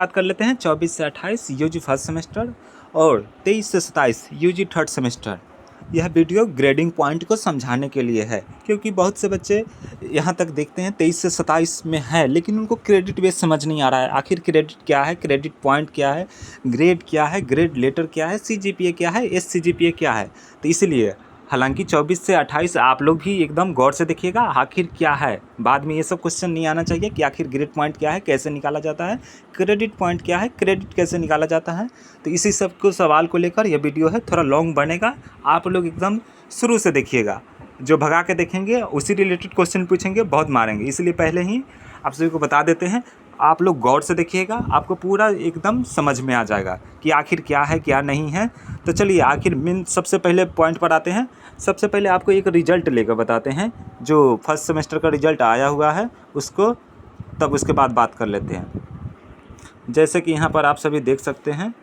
बात कर लेते हैं 24 से 28 यूजी फर्स्ट सेमेस्टर और 23 से 27 यूजी थर्ड सेमेस्टर। यह वीडियो ग्रेडिंग पॉइंट को समझाने के लिए है, क्योंकि बहुत से बच्चे यहाँ तक देखते हैं 23 से 27 में है, लेकिन उनको क्रेडिट बेस समझ नहीं आ रहा है। आखिर क्रेडिट क्या है, क्रेडिट पॉइंट क्या है, ग्रेड क्या है, ग्रेड लेटर क्या है, CGPA क्या है, SCGPA क्या है। तो इसलिए हालांकि 24 से 28 आप लोग भी एकदम गौर से देखिएगा आखिर क्या है। बाद में ये सब क्वेश्चन नहीं आना चाहिए कि आखिर ग्रेड पॉइंट क्या है, कैसे निकाला जाता है, क्रेडिट पॉइंट क्या है, क्रेडिट कैसे निकाला जाता है। तो इसी सब को सवाल को लेकर यह वीडियो है, थोड़ा लॉन्ग बनेगा। आप लोग एकदम शुरू से देखिएगा, जो भगा के देखेंगे उसी रिलेटेड क्वेश्चन पूछेंगे, बहुत मारेंगे। इसलिए पहले ही आप सभी को बता देते हैं, आप लोग गौर से देखिएगा, आपको पूरा एकदम समझ में आ जाएगा कि आखिर क्या है क्या नहीं है। तो चलिए आखिर मेन सबसे पहले पॉइंट पर आते हैं। सबसे पहले आपको एक रिजल्ट लेकर बताते हैं, जो फर्स्ट सेमेस्टर का रिजल्ट आया हुआ है उसको, तब उसके बाद बात कर लेते हैं। जैसे कि यहाँ पर आप सभी देख सकते हैं,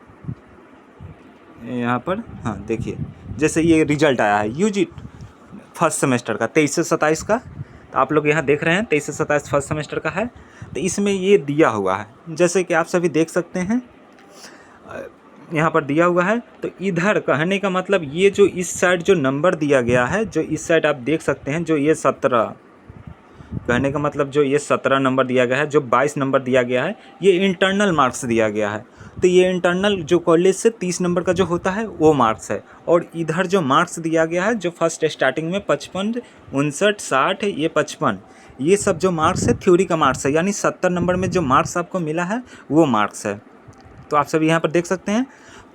यहाँ पर हाँ देखिए, जैसे ये रिजल्ट आया है यूजी फर्स्ट सेमेस्टर का 23 से 27 का। तो आप लोग यहाँ देख रहे हैं 23 से 27 फर्स्ट सेमेस्टर का है। तो इसमें ये दिया हुआ है, जैसे कि आप सभी देख सकते हैं यहाँ पर दिया हुआ है। तो इधर कहने का मतलब ये जो इस साइड जो नंबर दिया गया है, जो इस साइड आप देख सकते हैं, जो ये 17, कहने का मतलब जो ये 17 नंबर दिया गया है, जो 22 नंबर दिया गया है, ये इंटरनल मार्क्स दिया गया है। तो ये इंटरनल जो कॉलेज से 30 नंबर का जो होता है वो मार्क्स है। और इधर जो मार्क्स दिया गया है, जो फर्स्ट स्टार्टिंग में 55, 59, 60, ये 55, ये सब जो मार्क्स है थ्योरी का मार्क्स है, यानी 70 नंबर में जो मार्क्स आपको मिला है वो मार्क्स है। तो आप सभी यहाँ पर देख सकते हैं।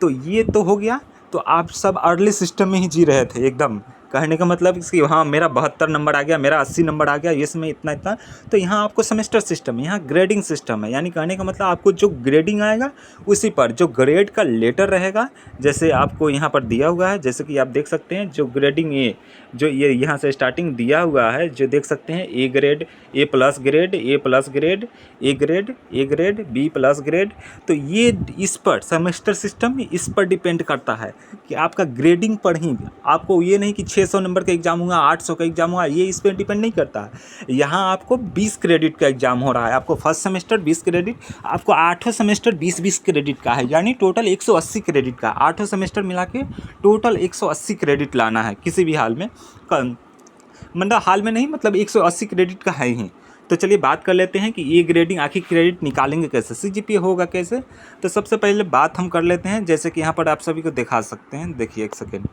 तो ये तो हो गया। तो आप सब अर्ली सिस्टम में ही जी रहे थे एकदम, कहने का मतलब कि हाँ मेरा 72 नंबर आ गया, मेरा 80 नंबर आ गया, इसमें इतना इतना। तो यहाँ आपको सेमेस्टर सिस्टम है, यहाँ ग्रेडिंग सिस्टम है, यानी कहने का मतलब आपको जो ग्रेडिंग आएगा उसी पर जो ग्रेड का लेटर रहेगा, जैसे आपको यहाँ पर दिया हुआ है, जैसे कि आप देख सकते हैं जो ग्रेडिंग ए, जो ये यहाँ से स्टार्टिंग दिया हुआ है, जो देख सकते हैं A grade, A plus grade, A plus grade, A grade, A grade, B plus grade. तो ये इस पर सेमेस्टर सिस्टम इस पर डिपेंड करता है कि आपका ग्रेडिंग पर ही, आपको ये नहीं कि 600 नंबर का एग्ज़ाम हुआ, 800 का एग्ज़ाम हुआ, ये इस पर डिपेंड नहीं करता है। यहाँ आपको 20 क्रेडिट का एग्ज़ाम हो रहा है, आपको फर्स्ट सेमेस्टर 20 क्रेडिट, आपको 8 सेमेस्टर 20-20 क्रेडिट का है, यानी टोटल 180 क्रेडिट का, 8 सेमेस्टर मिला के टोटल 180 क्रेडिट लाना है किसी भी हाल में, मतलब हाल में नहीं, मतलब 180 क्रेडिट का है ही। तो चलिए बात कर लेते हैं कि ये ग्रेडिंग आखिर क्रेडिट निकालेंगे कैसे, CGPA होगा कैसे। तो सबसे पहले बात हम कर लेते हैं, जैसे कि यहाँ पर आप सभी को दिखा सकते हैं, देखिए एक सेकेंड,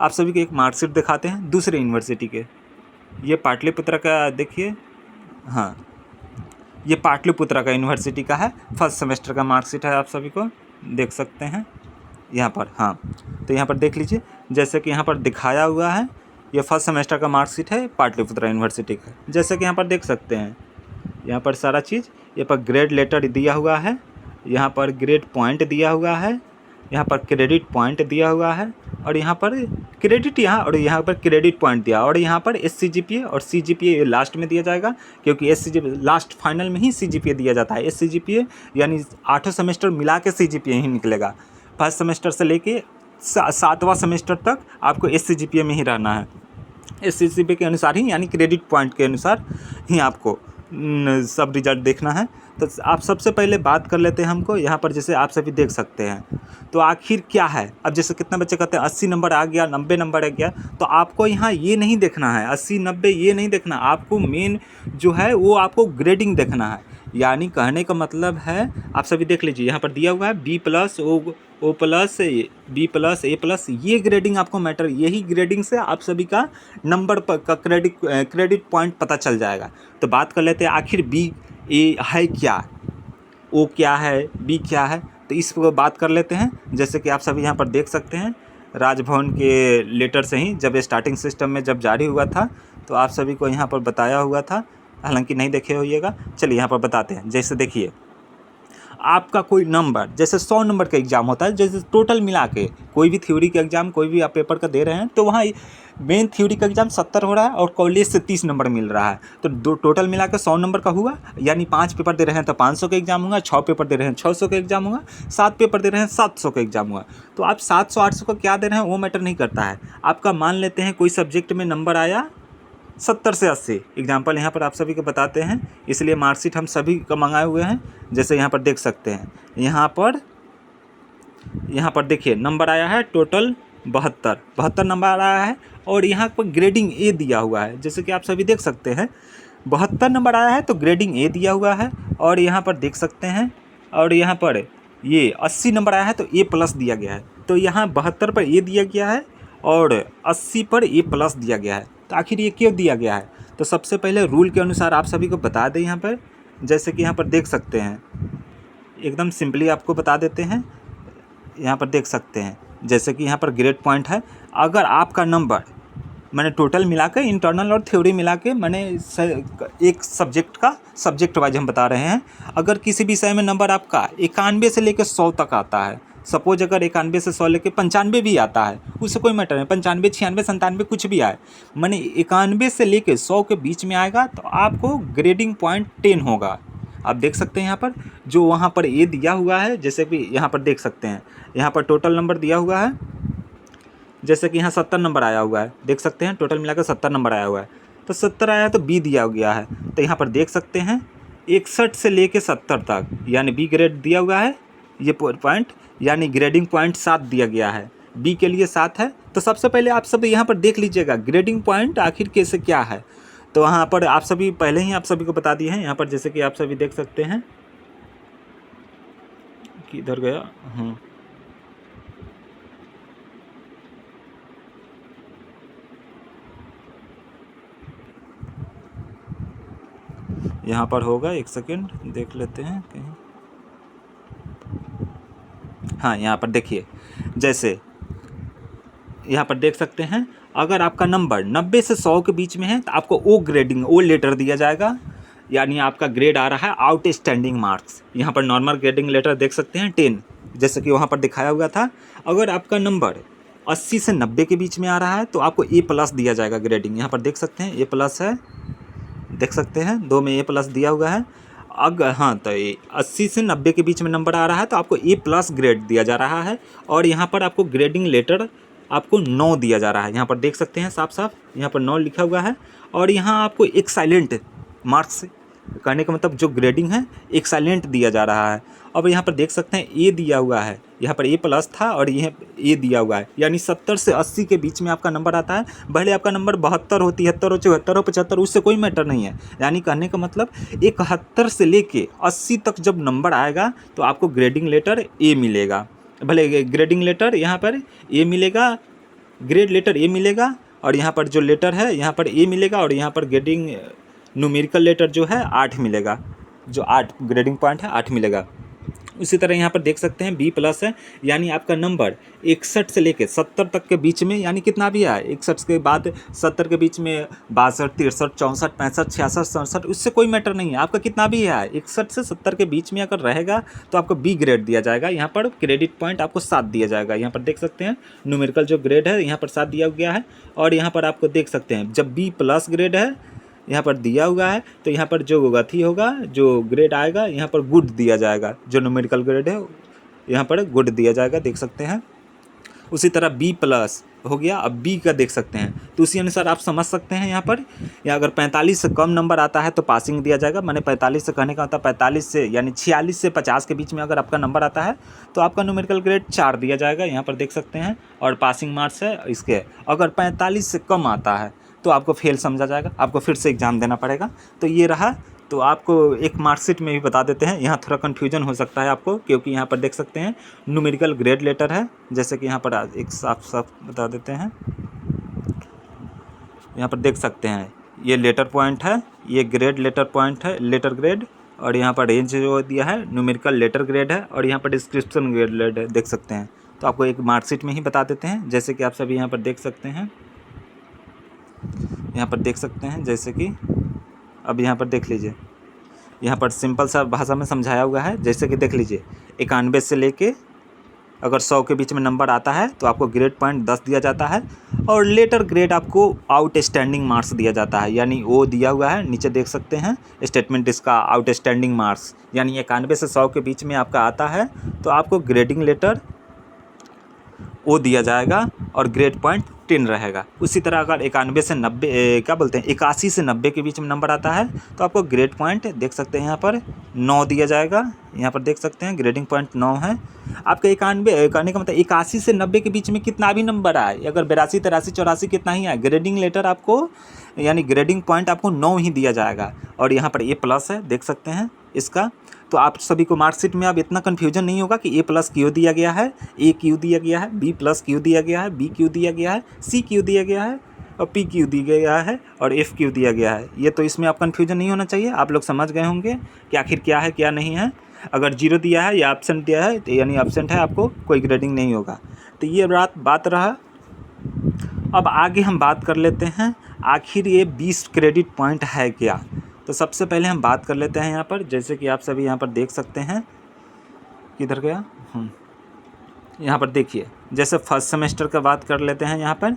आप सभी को एक मार्कशीट दिखाते हैं दूसरे यूनिवर्सिटी के। ये पाटलिपुत्रा का देखिए, हाँ ये पाटलिपुत्रा का यूनिवर्सिटी का है, फर्स्ट सेमेस्टर का मार्कशीट है, आप सभी को देख सकते हैं यहाँ पर। हाँ तो यहाँ पर देख लीजिए, जैसे कि यहाँ पर दिखाया हुआ है, ये फर्स्ट सेमेस्टर का मार्कशीट है पाटलिपुत्रा यूनिवर्सिटी का। जैसे कि यहाँ पर देख सकते हैं, यहाँ पर सारा चीज़, यहाँ पर ग्रेड लेटर दिया हुआ है, यहाँ पर ग्रेड पॉइंट दिया हुआ है, यहाँ पर क्रेडिट पॉइंट दिया हुआ है, और यहाँ पर क्रेडिट यहाँ, और यहाँ पर क्रेडिट पॉइंट दिया, और यहाँ पर SCGPA और CGPA लास्ट में दिया जाएगा, क्योंकि SCGPA लास्ट फाइनल में ही CGPA दिया जाता है। SCGPA यानी 8 सेमेस्टर मिला के CGPA ही निकलेगा। फर्स्ट सेमेस्टर से लेके 7वां सेमेस्टर तक आपको SCGPA में ही रहना है, SCGPA के अनुसार ही, यानी क्रेडिट पॉइंट के अनुसार ही आपको सब रिजल्ट देखना है। तो आप सबसे पहले बात कर लेते हैं, हमको यहाँ पर जैसे आप सभी देख सकते हैं, तो आखिर क्या है। अब जैसे कितने बच्चे कहते हैं 80 नंबर आ गया, 90 नंबर आ गया, तो आपको यहाँ ये नहीं देखना है 80-90 ये नहीं देखना, आपको मेन जो है वो आपको ग्रेडिंग देखना है। यानी कहने का मतलब है, आप सभी देख लीजिए यहाँ पर दिया हुआ है B+ O+ B+ A+, ये ग्रेडिंग आपको मैटर, यही ग्रेडिंग से आप सभी का नंबर पर का क्रेडिट पॉइंट पता चल जाएगा। तो बात कर लेते हैं आखिर B A है क्या, O क्या है, B क्या है। तो इस पर बात कर लेते हैं। जैसे कि आप सभी यहाँ पर देख सकते हैं, राजभवन के लेटर से ही जब स्टार्टिंग सिस्टम में जब जारी हुआ था, तो आप सभी को यहाँ पर बताया हुआ था, हालांकि नहीं देखे होइएगा। चलिए यहाँ पर बताते हैं। जैसे देखिए, आपका कोई नंबर, जैसे 100 नंबर का एग्ज़ाम होता है, जैसे टोटल मिला के कोई भी थ्योरी का एग्ज़ाम, कोई भी आप पेपर का दे रहे हैं, तो वहाँ मेन थ्योरी का एग्ज़ाम 70 हो रहा है और कॉलेज से 30 नंबर मिल रहा है, तो टोटल मिला के 100 नंबर का हुआ, यानी 5 पेपर दे रहे हैं तो 500 का एग्ज़ाम होगा, 6 पेपर दे रहे हैं 600 का एग्ज़ाम होगा, 7 पेपर दे रहे हैं 700 का एग्ज़ाम हुआ। तो आप 700-800 का क्या दे रहे हैं वो मैटर नहीं करता है। आपका मान लेते हैं कोई सब्जेक्ट में नंबर आया 70 से 80 एग्जाम्पल यहाँ पर आप सभी को बताते हैं, इसलिए मार्कशीट हम सभी को मंगाए हुए हैं। जैसे यहाँ पर देख सकते हैं, यहाँ पर देखिए नंबर आया है टोटल 72 नंबर आया है, और यहाँ पर ग्रेडिंग ए दिया हुआ है। जैसे कि आप सभी देख सकते हैं 72 नंबर आया है तो ग्रेडिंग ए दिया हुआ है, और यहाँ पर देख सकते हैं, और यहाँ पर ये 80 नंबर आया है तो ए प्लस दिया गया है। तो यहाँ 72 पर ए दिया गया है और 80 पर ए प्लस दिया गया है। तो आखिर ये क्यों दिया गया है? तो सबसे पहले रूल के अनुसार आप सभी को बता दें यहाँ पर, जैसे कि यहाँ पर देख सकते हैं, एकदम सिंपली आपको बता देते हैं। यहाँ पर देख सकते हैं जैसे कि यहाँ पर ग्रेड पॉइंट है, अगर आपका नंबर मैंने टोटल मिला के इंटरनल और थ्योरी मिला के मैंने एक सब्जेक्ट वाइज हम बता रहे हैं, अगर किसी विषय में नंबर आपका 91 से लेकर 100 तक आता है, सपोज अगर 91 से 100 लेके 95 भी आता है, उससे कोई मैटर नहीं, 95, 96, 97 कुछ भी आए, मैंने 91 से लेके 100 के बीच में आएगा तो आपको ग्रेडिंग पॉइंट 10 होगा। आप देख सकते हैं यहाँ पर जो वहाँ पर ये दिया हुआ है, जैसे कि यहाँ पर देख सकते हैं, यहाँ पर टोटल नंबर दिया हुआ है, जैसे कि यहाँ 70 नंबर आया हुआ है, देख सकते हैं टोटल मिलाकर 70 नंबर आया हुआ है, तो 70 आया है तो बी दिया गया है। तो यहाँ पर देख सकते हैं 61 से लेके 70 तक यानी बी ग्रेड दिया हुआ है, ये पॉइंट यानी ग्रेडिंग पॉइंट 7 दिया गया है, बी के लिए 7 है। तो सबसे पहले आप सब यहाँ पर देख लीजिएगा ग्रेडिंग पॉइंट आखिर कैसे क्या है। तो वहाँ पर आप सभी पहले ही आप सभी को बता दिए हैं, यहाँ पर जैसे कि आप सभी देख सकते हैं, किधर गया, यहाँ पर होगा, एक सेकेंड देख लेते हैं कहीं, हाँ यहाँ पर देखिए, जैसे यहाँ पर देख सकते हैं अगर आपका नंबर 90 से 100 के बीच में है तो आपको ओ ग्रेडिंग ओ लेटर दिया जाएगा, यानी आपका ग्रेड आ रहा है आउटस्टैंडिंग मार्क्स। यहाँ पर नॉर्मल ग्रेडिंग लेटर देख सकते हैं 10, जैसे कि वहाँ पर दिखाया हुआ था। अगर आपका नंबर 80 से 90 के बीच में आ रहा है तो आपको ए प्लस दिया जाएगा ग्रेडिंग, यहाँ पर देख सकते हैं ए प्लस है, देख सकते हैं 2 में ए प्लस दिया हुआ है। अगर हाँ तो 80 से 90 के बीच में नंबर आ रहा है तो आपको ए प्लस ग्रेड दिया जा रहा है, और यहाँ पर आपको ग्रेडिंग लेटर आपको 9 दिया जा रहा है, यहाँ पर देख सकते हैं साफ साफ यहाँ पर 9 लिखा हुआ है। और यहाँ आपको एक साइलेंट मार्क्स कहने का मतलब जो ग्रेडिंग है एक साइलेंट दिया जा रहा है। अब यहाँ पर देख सकते हैं ए दिया हुआ है, यहाँ पर ए प्लस था और यह ए दिया हुआ है, यानी 70 से 80 के बीच में आपका नंबर आता है। भले आपका नंबर 72 हो, 73 हो, 74 हो, 75, उससे कोई मैटर नहीं है। यानी कहने का मतलब 71 से लेके 80 तक जब नंबर आएगा तो आपको ग्रेडिंग लेटर ए मिलेगा। भले ग्रेडिंग लेटर यहाँ पर ए मिलेगा, ग्रेड लेटर ए मिलेगा, और यहाँ पर जो लेटर है यहाँ पर ए मिलेगा, और यहाँ पर ग्रेडिंग न्यूमेरिकल लेटर जो है 8 मिलेगा, जो 8 ग्रेडिंग पॉइंट है 8 मिलेगा। उसी तरह यहाँ पर देख सकते हैं बी प्लस है, यानी आपका नंबर 61 से लेके 70 तक के बीच में, यानी कितना भी है 61 के बाद 70 के बीच में 62, 63, 64, 65, 66, 67, उससे कोई मैटर नहीं है, आपका कितना भी है 61 से 70 के बीच में अगर रहेगा तो आपको बी ग्रेड दिया जाएगा। यहाँ पर क्रेडिट पॉइंट आपको 7 दिया जाएगा। यहाँ पर देख सकते हैं न्यूमेरिकल जो ग्रेड है यहाँ पर 7 दिया गया है, और यहाँ पर आपको देख सकते हैं जब बी प्लस ग्रेड है यहाँ पर दिया हुआ है तो यहाँ पर जो गति होगा, जो ग्रेड आएगा यहाँ पर गुड दिया जाएगा, जो न्यूमेरिकल ग्रेड है यहाँ पर गुड दिया जाएगा, देख सकते हैं। उसी तरह बी प्लस हो गया, अब बी का देख सकते हैं, तो उसी अनुसार आप समझ सकते हैं यहाँ पर, या अगर 45 से कम नंबर आता है तो पासिंग दिया जाएगा। मैंने 45 से कहने का होता है 45 से यानी 46 से 50 के बीच में अगर आपका नंबर आता है तो आपका न्यूमेरिकल ग्रेड 4 दिया जाएगा, यहाँ पर देख सकते हैं, और पासिंग मार्क्स है इसके। अगर 45 से कम आता है तो आपको फेल समझा जाएगा, आपको फिर से एग्ज़ाम देना पड़ेगा। तो ये रहा, तो आपको एक मार्कशीट में भी बता देते हैं, यहाँ थोड़ा कन्फ्यूजन हो सकता है आपको, क्योंकि यहाँ पर देख सकते हैं न्यूमेरिकल ग्रेड लेटर है, जैसे कि यहाँ पर एक साफ साफ बता देते हैं। यहाँ पर देख सकते हैं ये लेटर पॉइंट है, ये ग्रेड लेटर पॉइंट है, लेटर ग्रेड, और यहाँ पर रेंज जो दिया है न्यूमेरिकल लेटर ग्रेड है, और यहाँ पर डिस्क्रिप्शन ग्रेड है, देख सकते हैं। तो आपको एक मार्कशीट में ही बता देते हैं, जैसे कि आप सभी यहाँ पर देख सकते हैं, यहाँ पर देख सकते हैं, जैसे कि अब यहाँ पर देख लीजिए, यहाँ पर सिंपल सा भाषा में समझाया हुआ है। जैसे कि देख लीजिए 91 से लेके अगर 100 के बीच में नंबर आता है तो आपको ग्रेड पॉइंट 10 दिया जाता है, और लेटर ग्रेड आपको आउटस्टैंडिंग मार्क्स दिया जाता है, यानी वो दिया हुआ है, नीचे देख सकते हैं स्टेटमेंट इसका आउटस्टैंडिंग मार्क्स, यानी 91 से 100 के बीच में आपका आता है तो आपको ग्रेडिंग लेटर वो दिया जाएगा और ग्रेड पॉइंट 10 रहेगा। उसी तरह अगर 91 से 90 क्या बोलते हैं 81 से 90 के बीच में नंबर आता है तो आपको ग्रेड पॉइंट देख सकते हैं यहाँ पर 9 दिया जाएगा। यहाँ पर देख सकते हैं ग्रेडिंग पॉइंट 9 है। आपका 91 कहने का मतलब 81 से 90 के बीच में कितना भी नंबर आए, अगर 82, 83, 84 कितना ही आए, ग्रेडिंग लेटर आपको यानी ग्रेडिंग पॉइंट आपको 9 ही दिया जाएगा। और यहाँ पर A+ है, देख सकते हैं इसका। तो आप सभी को मार्कशीट में अब इतना कन्फ्यूजन नहीं होगा कि A+ क्यों दिया गया है, A क्यों दिया गया है, B+ क्यों दिया गया है, B क्यों दिया गया है, C क्यों दिया गया है और P क्यों दिया गया है और F क्यों दिया गया है। ये तो इसमें आप कन्फ्यूजन नहीं होना चाहिए। आप लोग समझ गए होंगे कि आखिर क्या है क्या नहीं है। अगर 0 दिया है या एब्सेंट दिया है तो यानी एब्सेंट है, आपको कोई ग्रेडिंग नहीं होगा। तो ये बात रहा। अब आगे हम बात कर लेते हैं आखिर ये 20 क्रेडिट पॉइंट है क्या। तो सबसे पहले हम बात कर लेते हैं यहाँ पर, जैसे कि आप सभी यहाँ पर देख सकते हैं। किधर गया? यहाँ पर देखिए, जैसे फर्स्ट सेमेस्टर का बात कर लेते हैं यहाँ पर।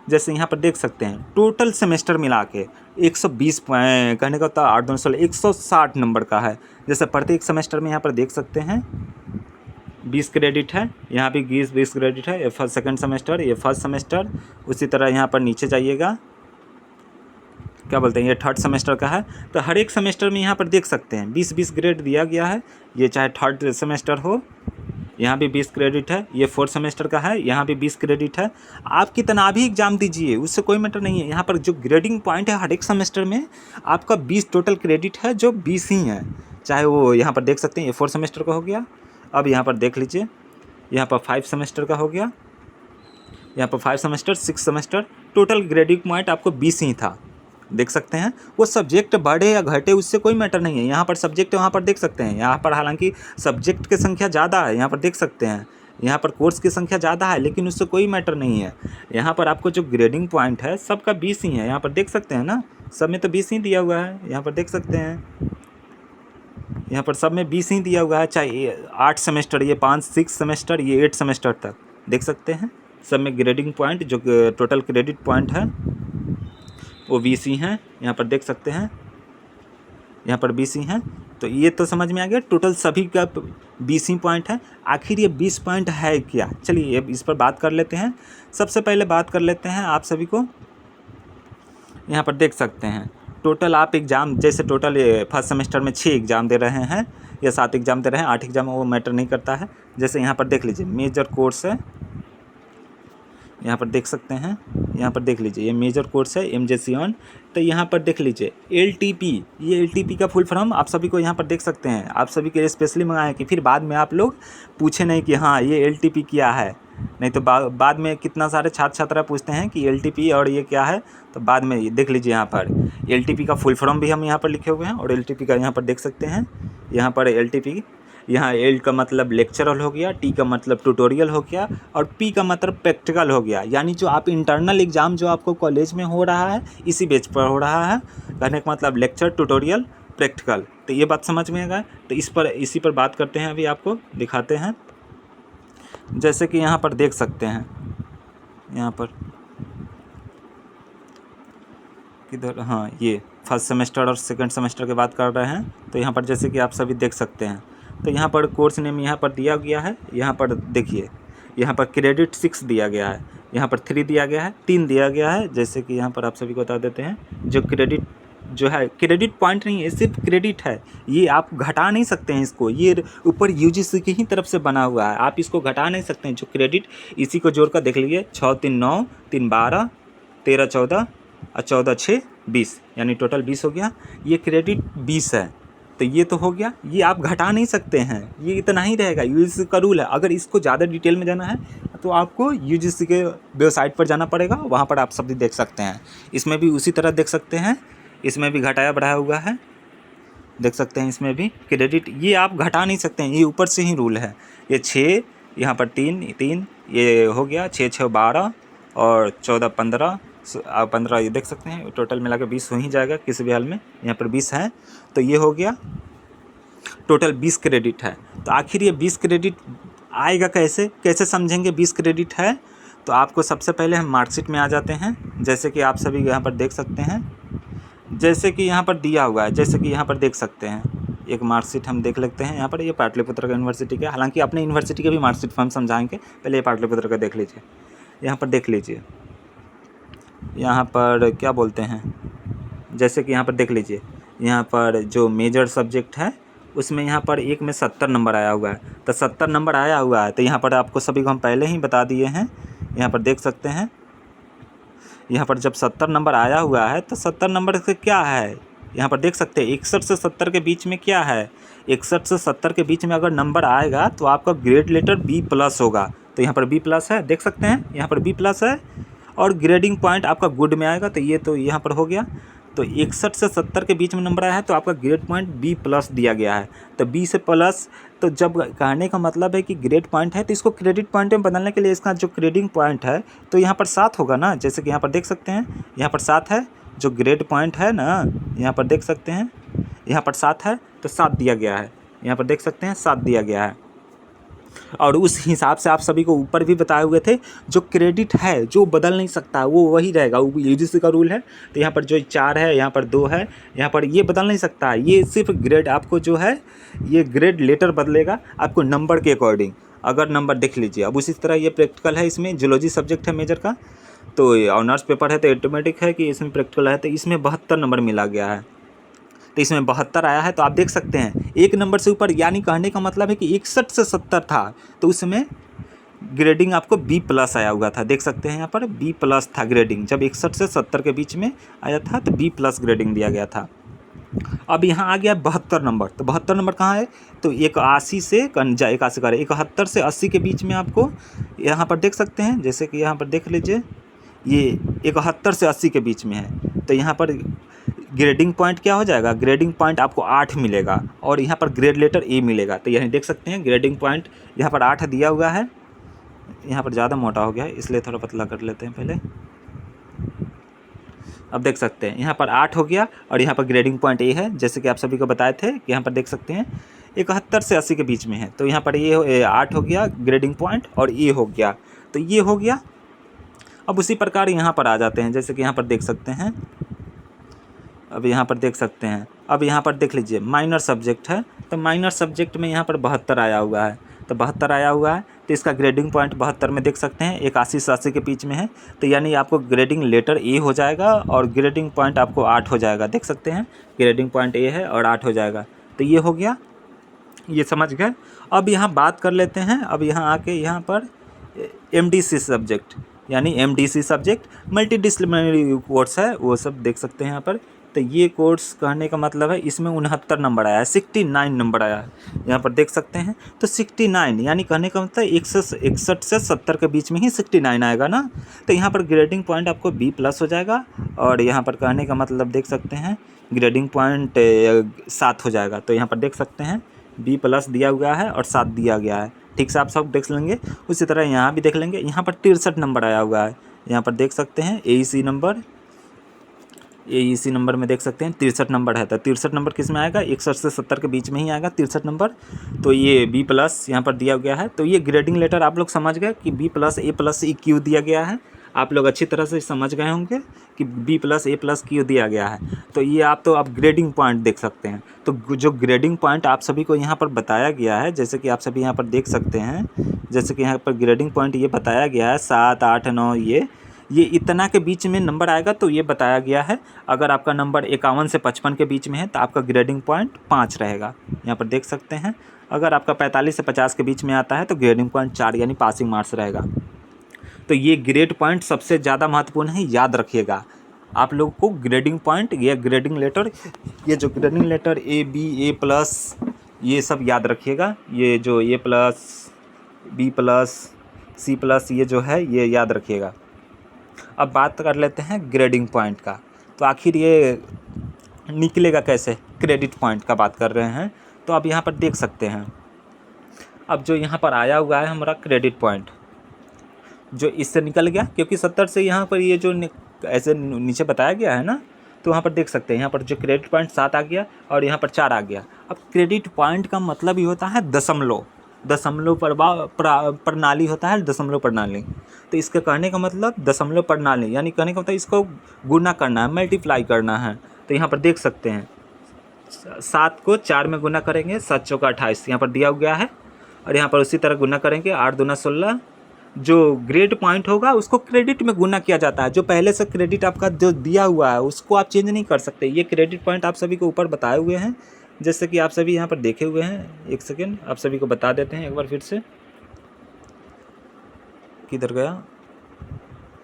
जैसे यहाँ पर देख सकते हैं टोटल सेमेस्टर मिला के 120 कहने का होता है 8 2 16 160 नंबर का है। जैसे प्रत्येक सेमेस्टर में यहाँ पर देख सकते हैं 20 क्रेडिट है, यहाँ भी 20 क्रेडिट है। ये फर्स्ट सेकंड सेमेस्टर, ये फर्स्ट सेमेस्टर। उसी तरह यहाँ पर नीचे जाइएगा, क्या बोलते हैं, ये थर्ड सेमेस्टर का है। तो हर एक सेमेस्टर में यहाँ पर देख सकते हैं 20-20 ग्रेड दिया गया है। ये चाहे थर्ड सेमेस्टर हो, यहाँ भी 20 क्रेडिट है। ये फोर्थ सेमेस्टर का है, यहाँ भी 20 क्रेडिट है। आप कितना भी एग्जाम दीजिए उससे कोई मैटर नहीं है। यहाँ पर जो ग्रेडिंग पॉइंट है हर एक सेमेस्टर में आपका 20 टोटल क्रेडिट है, जो 20 ही है। चाहे वो यहाँ पर देख सकते हैं ये फोर्थ सेमेस्टर का हो गया। अब यहाँ पर देख लीजिए, यहाँ पर 5 सेमेस्टर का हो गया, यहाँ पर 5 semester 6 semester. Total grading point आपको 20 ही था, देख सकते हैं। वो सब्जेक्ट बढ़े या घटे उससे कोई मैटर नहीं है। यहाँ पर सब्जेक्ट वहाँ पर देख सकते हैं, यहाँ पर हालांकि सब्जेक्ट की संख्या ज़्यादा है, यहाँ पर देख सकते हैं यहाँ पर कोर्स की संख्या ज़्यादा है, लेकिन उससे कोई मैटर नहीं है। यहाँ पर आपको जो ग्रेडिंग पॉइंट है सबका 20 ही है। यहाँ पर देख सकते हैं ना, सब में तो 20 ही दिया हुआ है। यहाँ पर देख सकते हैं, यहाँ पर सब में 20 ही दिया हुआ है। चाहे 8 सेमेस्टर, ये 5-6 सेमेस्टर, ये 8 सेमेस्टर तक देख सकते हैं। सब में ग्रेडिंग पॉइंट जो टोटल क्रेडिट पॉइंट है वो 20 ही हैं। यहाँ पर देख सकते हैं, यहाँ पर 20 ही हैं। तो ये तो समझ में आ गया, टोटल सभी का 20 ही पॉइंट है। आखिर ये 20 पॉइंट है क्या, चलिए इस पर बात कर लेते हैं। सबसे पहले बात कर लेते हैं आप सभी को, यहाँ पर देख सकते हैं टोटल आप एग्ज़ाम, जैसे टोटल फर्स्ट सेमेस्टर में 6 एग्ज़ाम दे रहे हैं या 7 एग्ज़ाम दे रहे हैं, 8 एग्ज़ाम, वो मैटर नहीं करता है। जैसे यहाँ पर देख लीजिए मेजर कोर्स है, यहाँ पर देख सकते हैं, यहाँ पर देख लीजिए ये मेजर कोर्स है MJCON। तो यहाँ पर देख लीजिए LTP, ये LTP का फुल फॉर्म आप सभी को यहाँ पर देख सकते हैं। आप सभी के लिए स्पेशली मंगाए कि फिर बाद में आप लोग पूछे नहीं कि हाँ ये LTP क्या है। नहीं तो बाद में कितना सारे छात्र छात्रा पूछते हैं कि LTP और ये क्या है, तो बाद में देख लीजिए यहाँ पर LTP का फुल फॉर्म भी हम यहाँ पर लिखे हुए हैं। और LTP का यहाँ पर देख सकते हैं, यहाँ पर LTP, यहाँ L का मतलब लेक्चरल हो गया, T का मतलब ट्यूटोरियल हो गया और P का मतलब प्रैक्टिकल हो गया। यानी जो आप इंटरनल एग्ज़ाम जो आपको कॉलेज में हो रहा है इसी बेच पर हो रहा है। कहने का मतलब लेक्चर, ट्यूटोरियल, प्रैक्टिकल। तो ये बात समझ में आएगा। तो इसी पर बात करते हैं, अभी आपको दिखाते हैं। जैसे कि यहाँ पर देख सकते हैं, यहाँ पर किधर, हाँ ये फर्स्ट सेमेस्टर और सेकंड सेमेस्टर की बात कर रहे हैं। तो यहाँ पर जैसे कि आप सभी देख सकते हैं, तो यहाँ पर कोर्स नेम यहाँ पर दिया गया है। यहाँ पर देखिए, यहाँ पर क्रेडिट 6 दिया गया है, यहाँ पर 3 दिया गया है, 3 दिया गया है। जैसे कि यहाँ पर आप सभी को बता देते हैं, जो क्रेडिट जो है, क्रेडिट पॉइंट नहीं है, सिर्फ क्रेडिट है। ये आप घटा नहीं सकते हैं इसको, ये ऊपर UGC की ही तरफ से बना हुआ है, आप इसको घटा नहीं सकते हैं। जो क्रेडिट, इसी को जोड़ कर देख लीजिए, 6 3 9 3 12 13 14 और 14 6 20, यानी टोटल 20 हो गया। ये क्रेडिट 20 है, तो ये तो हो गया। ये आप घटा नहीं सकते हैं, ये इतना ही रहेगा। UGC का रूल है। अगर इसको ज़्यादा डिटेल में जाना है तो आपको UGC के वेबसाइट पर जाना पड़ेगा, वहाँ पर आप सब देख सकते हैं। इसमें भी उसी तरह देख सकते हैं, इसमें भी घटाया बढ़ाया हुआ है, देख सकते हैं। इसमें भी क्रेडिट ये आप घटा नहीं सकते हैं, ये ऊपर से ही रूल है। ये 6, यहाँ पर 3 ये हो गया, 6 6 12 और 14 15 ये देख सकते हैं। टोटल मिला के 20 हो ही जाएगा किसी भी हाल में। यहाँ पर 20 है, तो ये हो गया टोटल 20 क्रेडिट है। तो आखिर ये 20 क्रेडिट आएगा कैसे समझेंगे 20 क्रेडिट है। तो आपको सबसे पहले हम मार्कशीट में आ जाते हैं। जैसे कि आप सभी यहाँ पर देख सकते हैं, जैसे कि यहाँ पर दिया हुआ है, जैसे कि यहाँ पर देख सकते हैं, एक मार्कशीट हम देख लेते हैं यहाँ पर। ये पाटलिपुत्र का यूनिवर्सिटी का, हालांकि अपने यूनिवर्सिटी के भी मार्कशीट हम समझाएंगे, पहले ये पाटलिपुत्र का देख लीजिए। यहाँ पर देख लीजिए, यहाँ पर क्या बोलते हैं, जैसे कि यहाँ पर देख लीजिए, यहाँ पर जो मेजर सब्जेक्ट है उसमें यहाँ पर एक में 70 नंबर आया हुआ है। तो 70 नंबर आया हुआ है, तो यहाँ पर आपको सभी को हम पहले ही बता दिए हैं। यहाँ पर देख सकते हैं, यहाँ पर जब 70 नंबर आया हुआ है तो 70 नंबर से क्या है, यहाँ पर देख सकते हैं 61 से 70 के बीच में क्या है, 61 से 70 के बीच में अगर नंबर आएगा तो आपका ग्रेड लेटर B+ होगा। तो यहाँ पर B+ है, देख सकते हैं यहाँ पर B+ है, और ग्रेडिंग पॉइंट आपका गुड में आएगा। तो ये तो यहाँ पर हो गया। तो 61 से 70 के बीच में नंबर आया है तो आपका ग्रेड पॉइंट B+ दिया गया है। तो B से प्लस, तो जब कहने का मतलब है कि ग्रेड पॉइंट है तो इसको क्रेडिट पॉइंट में बदलने के लिए इसका जो ग्रेडिंग पॉइंट है तो यहाँ पर 7 होगा ना। जैसे कि यहाँ पर देख सकते हैं, यहाँ पर 7 है, जो ग्रेड पॉइंट है ना, यहाँ पर देख सकते हैं, यहाँ पर 7 है तो 7 दिया गया है। यहाँ पर देख सकते हैं 7 दिया गया है। और उस हिसाब से आप सभी को ऊपर भी बताए हुए थे, जो क्रेडिट है जो बदल नहीं सकता वो वही रहेगा, वो यूजीसी का रूल है। तो यहाँ पर जो 4 है, यहाँ पर 2 है, यहाँ पर ये बदल नहीं सकता। ये सिर्फ ग्रेड आपको जो है, ये ग्रेड लेटर बदलेगा आपको नंबर के अकॉर्डिंग। अगर नंबर देख लीजिए, अब उसी तरह ये प्रैक्टिकल है, इसमें जूलॉजी सब्जेक्ट है मेजर का, तो ऑनर्स पेपर है तो ऑटोमेटिक है कि इसमें प्रैक्टिकल है। तो इसमें 72 नंबर मिला गया है, तो इसमें 72 आया है। तो आप देख सकते हैं एक नंबर से ऊपर, यानी कहने का मतलब है कि 61 से 70 था तो उसमें ग्रेडिंग आपको B+ आया हुआ था। देख सकते हैं यहाँ पर B+ था ग्रेडिंग, जब 61 से 70 के बीच में आया था तो B+ ग्रेडिंग दिया गया था। अब यहाँ आ गया 72 नंबर। तो 72 नंबर कहाँ है, तो 81 से 81 का 71 से 80 के बीच में आपको यहाँ पर देख सकते हैं। जैसे कि यहाँ पर देख लीजिए, ये 71 से 80 के बीच में है, तो यहाँ पर ग्रेडिंग पॉइंट क्या हो जाएगा, ग्रेडिंग पॉइंट आपको 8 मिलेगा और यहाँ पर ग्रेड लेटर A मिलेगा। तो यहीं देख सकते हैं ग्रेडिंग पॉइंट यहाँ पर 8 दिया हुआ है। यहाँ पर ज़्यादा मोटा हो गया है इसलिए थोड़ा पतला कर लेते हैं पहले। अब देख सकते हैं यहाँ पर 8 हो गया और यहाँ पर ग्रेडिंग पॉइंट A है, जैसे कि आप सभी को बताए थे कि यहाँ पर देख सकते हैं 71 से 80 के बीच में है। तो यहाँ पर ये 8 हो गया ग्रेडिंग पॉइंट और A हो गया, तो ये हो गया। अब उसी प्रकार यहाँ पर आ जाते हैं, जैसे कि यहाँ पर देख सकते हैं, अब यहाँ पर देख सकते हैं, अब यहाँ पर देख लीजिए माइनर सब्जेक्ट है, तो माइनर सब्जेक्ट में यहाँ पर 72 आया हुआ है। तो 72 आया हुआ है तो इसका ग्रेडिंग पॉइंट 72 में देख सकते हैं 81 से 80 के बीच में है। तो यानी आपको ग्रेडिंग लेटर A हो जाएगा और ग्रेडिंग पॉइंट आपको 8 हो जाएगा। देख सकते हैं ग्रेडिंग पॉइंट A है और 8 हो जाएगा। तो ये हो गया, ये समझ गए। अब यहाँ बात कर लेते हैं, अब यहाँ आके यहाँ पर MDC सब्जेक्ट, यानी MDC subject multi disciplinary course है, वो सब देख सकते हैं यहाँ पर। तो ये कोर्स कहने का मतलब है इसमें 69 नंबर आया है, 69 नंबर आया है, यहाँ पर देख सकते हैं। तो 69 यानी कहने का मतलब 61 से 70 के बीच में ही 69 आएगा ना। तो यहाँ पर ग्रेडिंग पॉइंट आपको B+ हो जाएगा और यहाँ पर कहने का मतलब देख सकते हैं ग्रेडिंग पॉइंट 7 हो जाएगा। तो यहाँ पर देख सकते हैं B+ दिया हुआ है और 7 दिया गया है। ठीक से आप सब देख लेंगे। उसी तरह यहाँ भी देख लेंगे, यहाँ पर 63 नंबर आया हुआ है, यहाँ पर देख सकते हैं AEC नंबर में देख सकते हैं 63 नंबर है। तो 63 नंबर किस में आएगा, 61 से 70 के बीच में ही आएगा 63 नंबर। तो ये B+ यहाँ पर दिया गया है। तो ये ग्रेडिंग लेटर आप लोग समझ गए कि B+ A+ E क्यों दिया गया है। आप लोग अच्छी तरह से समझ गए होंगे कि B+ A+ क्यों दिया गया है। तो ये आप तो आप ग्रेडिंग पॉइंट देख सकते हैं। तो जो ग्रेडिंग पॉइंट आप सभी को यहाँ पर बताया गया है, जैसे कि आप सभी यहाँ पर देख सकते हैं, जैसे कि यहाँ पर ग्रेडिंग पॉइंट ये बताया गया है 7, 8, 9, ये इतना के बीच में नंबर आएगा तो ये बताया गया है। अगर आपका नंबर 51 से 55 के बीच में है तो आपका ग्रेडिंग पॉइंट 5 रहेगा, यहाँ पर देख सकते हैं। अगर आपका 45 से 50 के बीच में आता है तो ग्रेडिंग पॉइंट 4 यानी पासिंग मार्क्स रहेगा। तो ये ग्रेड पॉइंट सबसे ज़्यादा महत्वपूर्ण है, याद रखिएगा आप लोग को ग्रेडिंग पॉइंट, ये ग्रेडिंग लेटर, ये जो grading letter A, B, A+, ये सब याद रखिएगा। ये जो A+, B+, C+, ये जो है ये याद रखिएगा। अब बात कर लेते हैं ग्रेडिंग पॉइंट का। तो आखिर ये निकलेगा कैसे, क्रेडिट पॉइंट का बात कर रहे हैं। तो अब यहाँ पर देख सकते हैं, अब जो यहाँ पर आया हुआ है हमारा क्रेडिट पॉइंट, जो इससे निकल गया, क्योंकि 70 से यहाँ पर ये जो ऐसे नीचे बताया गया है ना, तो वहाँ पर देख सकते हैं यहाँ पर जो क्रेडिट पॉइंट 7 आ गया और यहाँ पर 4 आ गया। अब क्रेडिट पॉइंट का मतलब ही होता है दशमलव प्रणाली होता है, दशमलव प्रणाली। तो इसके कहने का मतलब दशमलव प्रणाली, यानी कहने का मतलब इसको गुना करना है, मल्टीप्लाई करना है। तो यहाँ पर देख सकते हैं 7 को 4 में गुना करेंगे, 7 चौका 28 यहाँ पर दिया गया है। और यहाँ पर उसी तरह गुना करेंगे, 8 दूना 16। जो ग्रेड पॉइंट होगा उसको क्रेडिट में गुना किया जाता है। जो पहले से क्रेडिट आपका जो दिया हुआ है उसको आप चेंज नहीं कर सकते। ये क्रेडिट पॉइंट आप सभी को ऊपर बताए हुए हैं, जैसे कि आप सभी यहाँ पर देखे हुए हैं। एक सेकेंड आप सभी को बता देते हैं एक बार फिर से। किधर गया?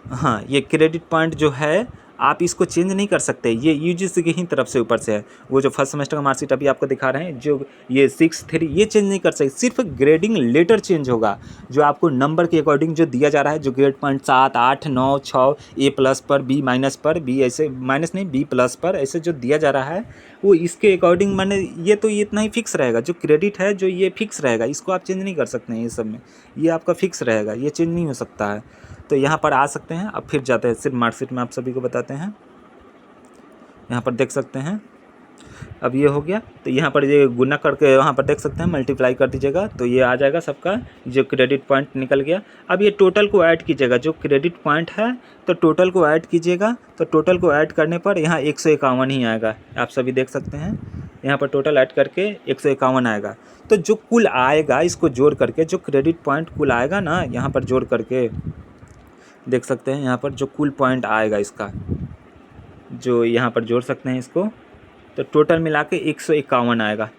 हाँ, ये क्रेडिट पॉइंट जो है आप इसको चेंज नहीं कर सकते। ये यूजीसी की ही तरफ से ऊपर से है। वो जो फर्स्ट सेमेस्टर का मार्कशीट अभी आपको दिखा रहे हैं, जो ये 6-3 ये चेंज नहीं कर सकते। सिर्फ ग्रेडिंग लेटर चेंज होगा, जो आपको नंबर के अकॉर्डिंग जो दिया जा रहा है, जो ग्रेड पॉइंट 7, 8, 9, 6, A+ पर, B- पर, B ऐसे माइनस नहीं B+ पर ऐसे जो दिया जा रहा है, वो इसके अकॉर्डिंग मैंने ये तो ये इतना ही फिक्स रहेगा। जो क्रेडिट है जो ये फिक्स रहेगा, इसको आप चेंज नहीं कर सकते हैं। ये सब में ये आपका फिक्स रहेगा, ये चेंज नहीं हो सकता है। तो यहाँ पर आ सकते हैं। अब फिर जाते हैं सिर्फ मार्कशीट में आप सभी को बताते हैं। यहाँ पर देख सकते हैं, अब ये हो गया। तो यहाँ पर ये गुना करके वहाँ पर देख सकते हैं, मल्टीप्लाई कर दीजिएगा तो ये आ जाएगा सबका जो क्रेडिट पॉइंट निकल गया। अब ये टोटल को ऐड कीजिएगा, जो क्रेडिट पॉइंट है तो टोटल को ऐड कीजिएगा। तो टोटल को ऐड करने पर यहाँ 151 ही आएगा। आप सभी देख सकते हैं, यहाँ पर टोटल ऐड करके 151 आएगा। तो जो कुल आएगा इसको जोड़ करके, जो क्रेडिट पॉइंट कुल आएगा ना, यहाँ पर जोड़ करके देख सकते हैं, यहाँ पर जो कुल पॉइंट आएगा इसका, जो यहाँ पर जोड़ सकते हैं इसको, तो टोटल मिला के 151 आएगा।